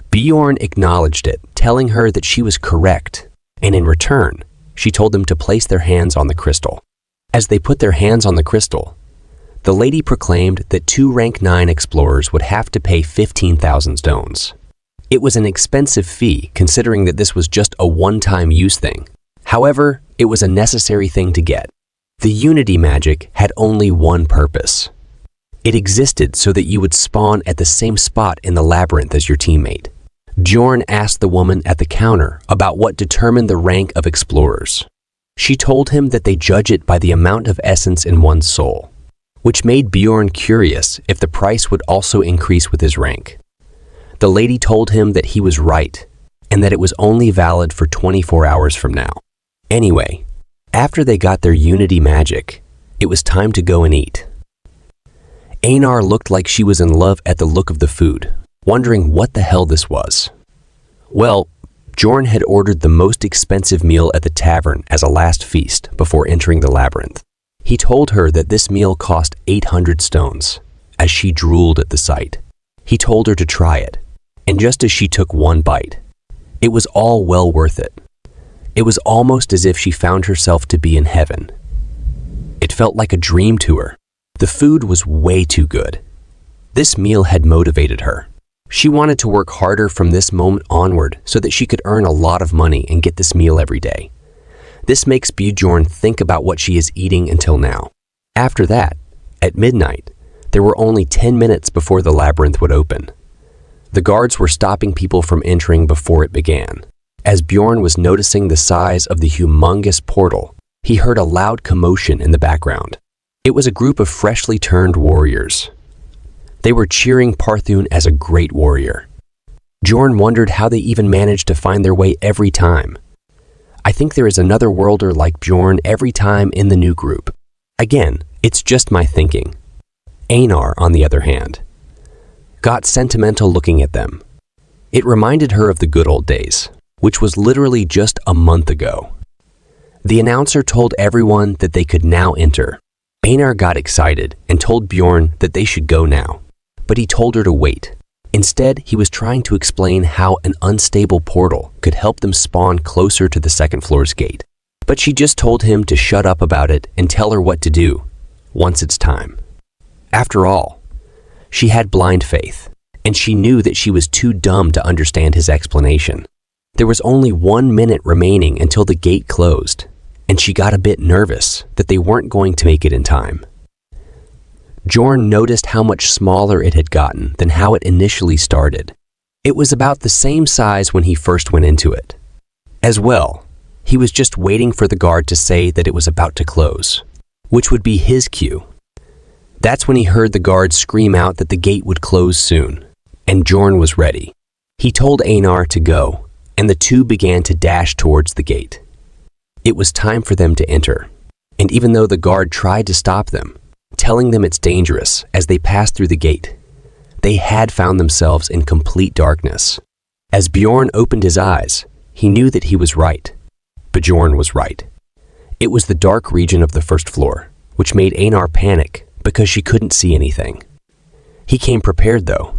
Bjorn acknowledged it, telling her that she was correct, and in return, she told them to place their hands on the crystal. As they put their hands on the crystal, the lady proclaimed that 2 rank 9 explorers would have to pay 15,000 stones. It was an expensive fee considering that this was just a one-time use thing. However, it was a necessary thing to get. The Unity magic had only one purpose. It existed so that you would spawn at the same spot in the labyrinth as your teammate. Bjorn asked the woman at the counter about what determined the rank of explorers. She told him that they judge it by the amount of essence in one's soul, which made Bjorn curious if the price would also increase with his rank. The lady told him that he was right and that it was only valid for 24 hours from now. Anyway, after they got their Unity magic, it was time to go and eat. Einar looked like she was in love at the look of the food, wondering what the hell this was. Well, Bjorn had ordered the most expensive meal at the tavern as a last feast before entering the labyrinth. He told her that this meal cost 800 stones, as she drooled at the sight. He told her to try it, and just as she took one bite, it was all well worth it. It was almost as if she found herself to be in heaven. It felt like a dream to her. The food was way too good. This meal had motivated her. She wanted to work harder from this moment onward so that she could earn a lot of money and get this meal every day. This makes Bjorn think about what she is eating until now. After that, at midnight, there were only 10 minutes before the labyrinth would open. The guards were stopping people from entering before it began. As Bjorn was noticing the size of the humongous portal, he heard a loud commotion in the background. It was a group of freshly turned warriors. They were cheering Parthun as a great warrior. Bjorn wondered how they even managed to find their way every time. I think there is another worlder like Bjorn every time in the new group. Again, it's just my thinking. Einar, on the other hand, got sentimental looking at them. It reminded her of the good old days, which was literally just a month ago. The announcer told everyone that they could now enter. Einar got excited and told Bjorn that they should go now, but he told her to wait. Instead, he was trying to explain how an unstable portal could help them spawn closer to the second floor's gate. But she just told him to shut up about it and tell her what to do once it's time. After all, she had blind faith, and she knew that she was too dumb to understand his explanation. There was only 1 minute remaining until the gate closed, and she got a bit nervous that they weren't going to make it in time. Bjorn noticed how much smaller it had gotten than how it initially started. It was about the same size when he first went into it. As well, he was just waiting for the guard to say that it was about to close, which would be his cue. That's when he heard the guard scream out that the gate would close soon, and Bjorn was ready. He told Einar to go, and the two began to dash towards the gate. It was time for them to enter, and even though the guard tried to stop them, telling them it's dangerous as they passed through the gate, they had found themselves in complete darkness. As Bjorn opened his eyes, he knew that he was right. Bjorn was right. It was the dark region of the first floor, which made Einar panic because she couldn't see anything. He came prepared, though.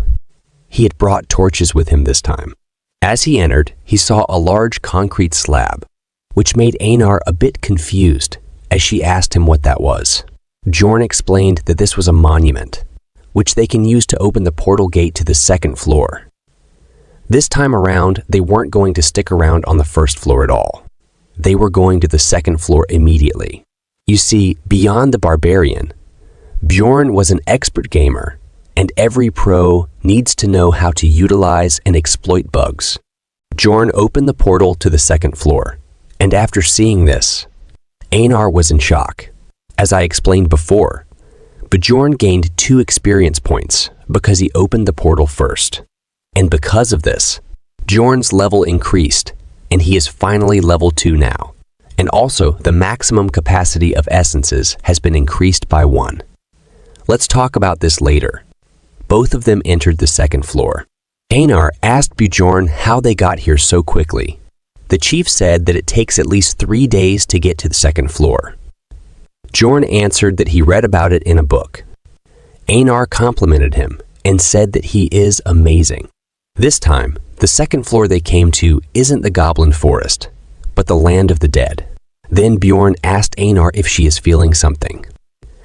He had brought torches with him this time. As he entered, he saw a large concrete slab, which made Einar a bit confused as she asked him what that was. Bjorn explained that this was a monument, which they can use to open the portal gate to the second floor. This time around, they weren't going to stick around on the first floor at all. They were going to the second floor immediately. You see, beyond the barbarian, Bjorn was an expert gamer, and every pro needs to know how to utilize and exploit bugs. Bjorn opened the portal to the second floor, and after seeing this, Einar was in shock. As I explained before, Bjorn gained 2 experience points because he opened the portal first. And because of this, Bjorn's level increased, and he is finally level 2 now. And also, the maximum capacity of essences has been increased by 1. Let's talk about this later. Both of them entered the second floor. Einar asked Bjorn how they got here so quickly. The chief said that it takes at least 3 days to get to the second floor. Bjorn answered that he read about it in a book. Einar complimented him and said that he is amazing. This time, the second floor they came to isn't the goblin forest, but the land of the dead. Then Bjorn asked Einar if she is feeling something.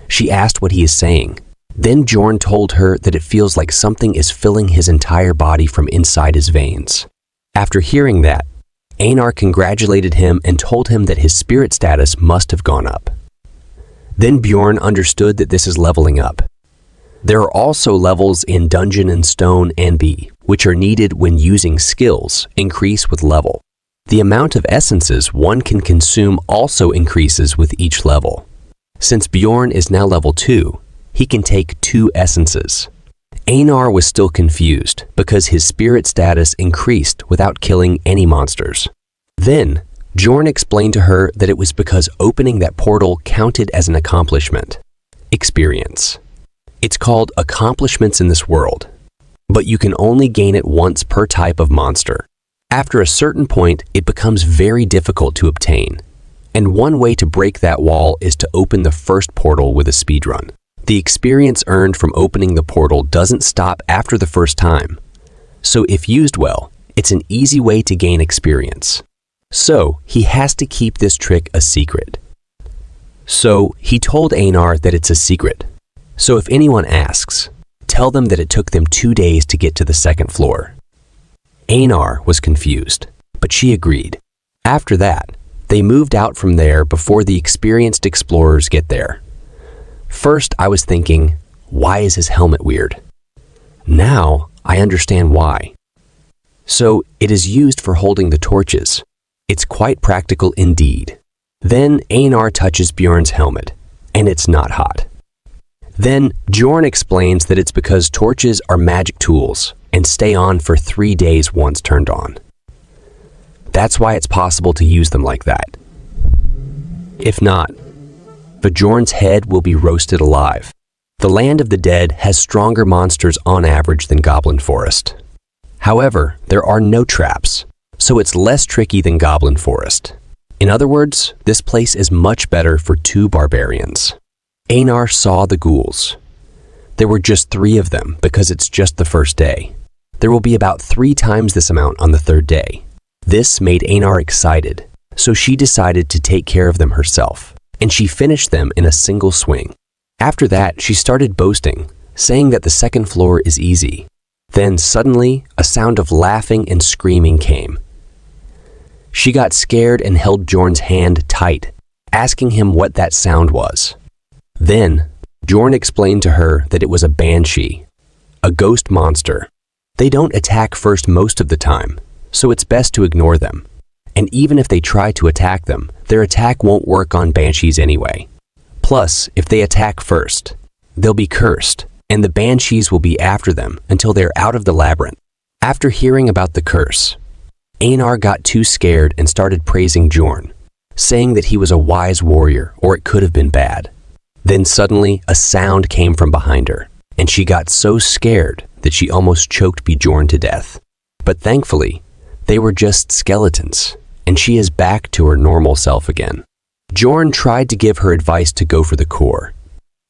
She asked what he is saying. Then Bjorn told her that it feels like something is filling his entire body from inside his veins. After hearing that, Einar congratulated him and told him that his spirit status must have gone up. Then Bjorn understood that this is leveling up. There are also levels in Dungeon and Stone and B, which are needed when using skills increase with level. The amount of essences one can consume also increases with each level. Since Bjorn is now level 2, he can take 2 essences. Einar was still confused because his spirit status increased without killing any monsters. Then, Bjorn explained to her that it was because opening that portal counted as an accomplishment. Experience. It's called accomplishments in this world, but you can only gain it once per type of monster. After a certain point, it becomes very difficult to obtain, and one way to break that wall is to open the first portal with a speedrun. The experience earned from opening the portal doesn't stop after the first time, so if used well, it's an easy way to gain experience. So, he has to keep this trick a secret. So, he told Einar that it's a secret. So if anyone asks, tell them that it took them 2 days to get to the second floor. Einar was confused, but she agreed. After that, they moved out from there before the experienced explorers get there. First, I was thinking, why is his helmet weird? Now, I understand why. So, it is used for holding the torches. It's quite practical indeed. Then Einar touches Bjorn's helmet, and it's not hot. Then Bjorn explains that it's because torches are magic tools and stay on for 3 days once turned on. That's why it's possible to use them like that. If not, Bjorn's head will be roasted alive. The land of the dead has stronger monsters on average than Goblin Forest. However, there are no traps, so it's less tricky than Goblin Forest. In other words, this place is much better for 2 barbarians. Einar saw the ghouls. There were just 3 of them because it's just the first day. There will be about 3 times this amount on the 3rd day. This made Einar excited, so she decided to take care of them herself, and she finished them in a single swing. After that, she started boasting, saying that the second floor is easy. Then suddenly, a sound of laughing and screaming came. She got scared and held Bjorn's hand tight, asking him what that sound was. Then, Bjorn explained to her that it was a banshee, a ghost monster. They don't attack first most of the time, so it's best to ignore them. And even if they try to attack them, their attack won't work on banshees anyway. Plus, if they attack first, they'll be cursed, and the banshees will be after them until they're out of the labyrinth. After hearing about the curse, Einar got too scared and started praising Bjorn, saying that he was a wise warrior or it could have been bad. Then suddenly, a sound came from behind her, and she got so scared that she almost choked Bjorn to death. But thankfully, they were just skeletons, and she is back to her normal self again. Bjorn tried to give her advice to go for the core,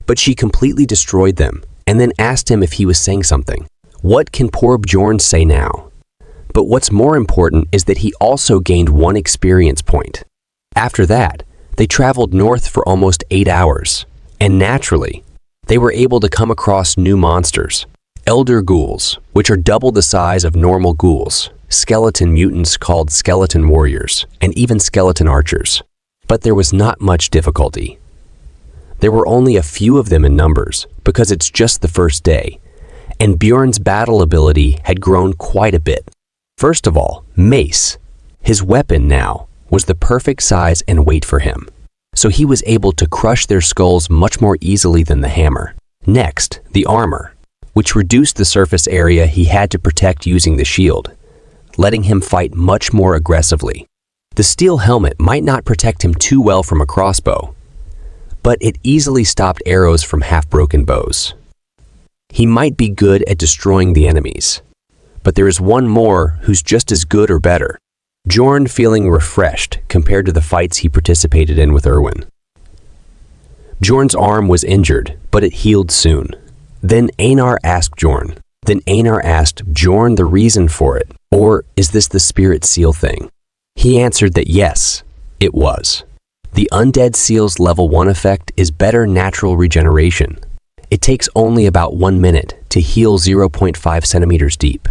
but she completely destroyed them and then asked him if he was saying something. What can poor Bjorn say now? But what's more important is that he also gained 1 experience point. After that, they traveled north for almost 8 hours, and naturally, they were able to come across new monsters. Elder ghouls, which are double the size of normal ghouls, skeleton mutants called skeleton warriors, and even skeleton archers. But there was not much difficulty. There were only a few of them in numbers, because it's just the first day, and Bjorn's battle ability had grown quite a bit. First of all, mace. His weapon now was the perfect size and weight for him, so he was able to crush their skulls much more easily than the hammer. Next, the armor, which reduced the surface area he had to protect using the shield, letting him fight much more aggressively. The steel helmet might not protect him too well from a crossbow, but it easily stopped arrows from half-broken bows. He might be good at destroying the enemies, but there is one more who's just as good or better. Bjorn feeling refreshed compared to the fights he participated in with Erwin. Bjorn's arm was injured, but it healed soon. Then Einar asked Bjorn the reason for it, or is this the spirit seal thing? He answered that yes, it was. The undead seal's level 1 effect is better natural regeneration. It takes only about 1 minute to heal 0.5 centimeters deep.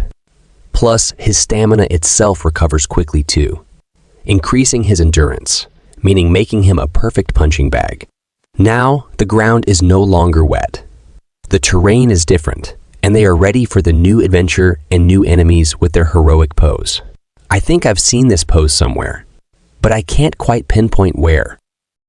Plus, his stamina itself recovers quickly too, increasing his endurance, meaning making him a perfect punching bag. Now, the ground is no longer wet. The terrain is different, and they are ready for the new adventure and new enemies with their heroic pose. I think I've seen this pose somewhere, but I can't quite pinpoint where.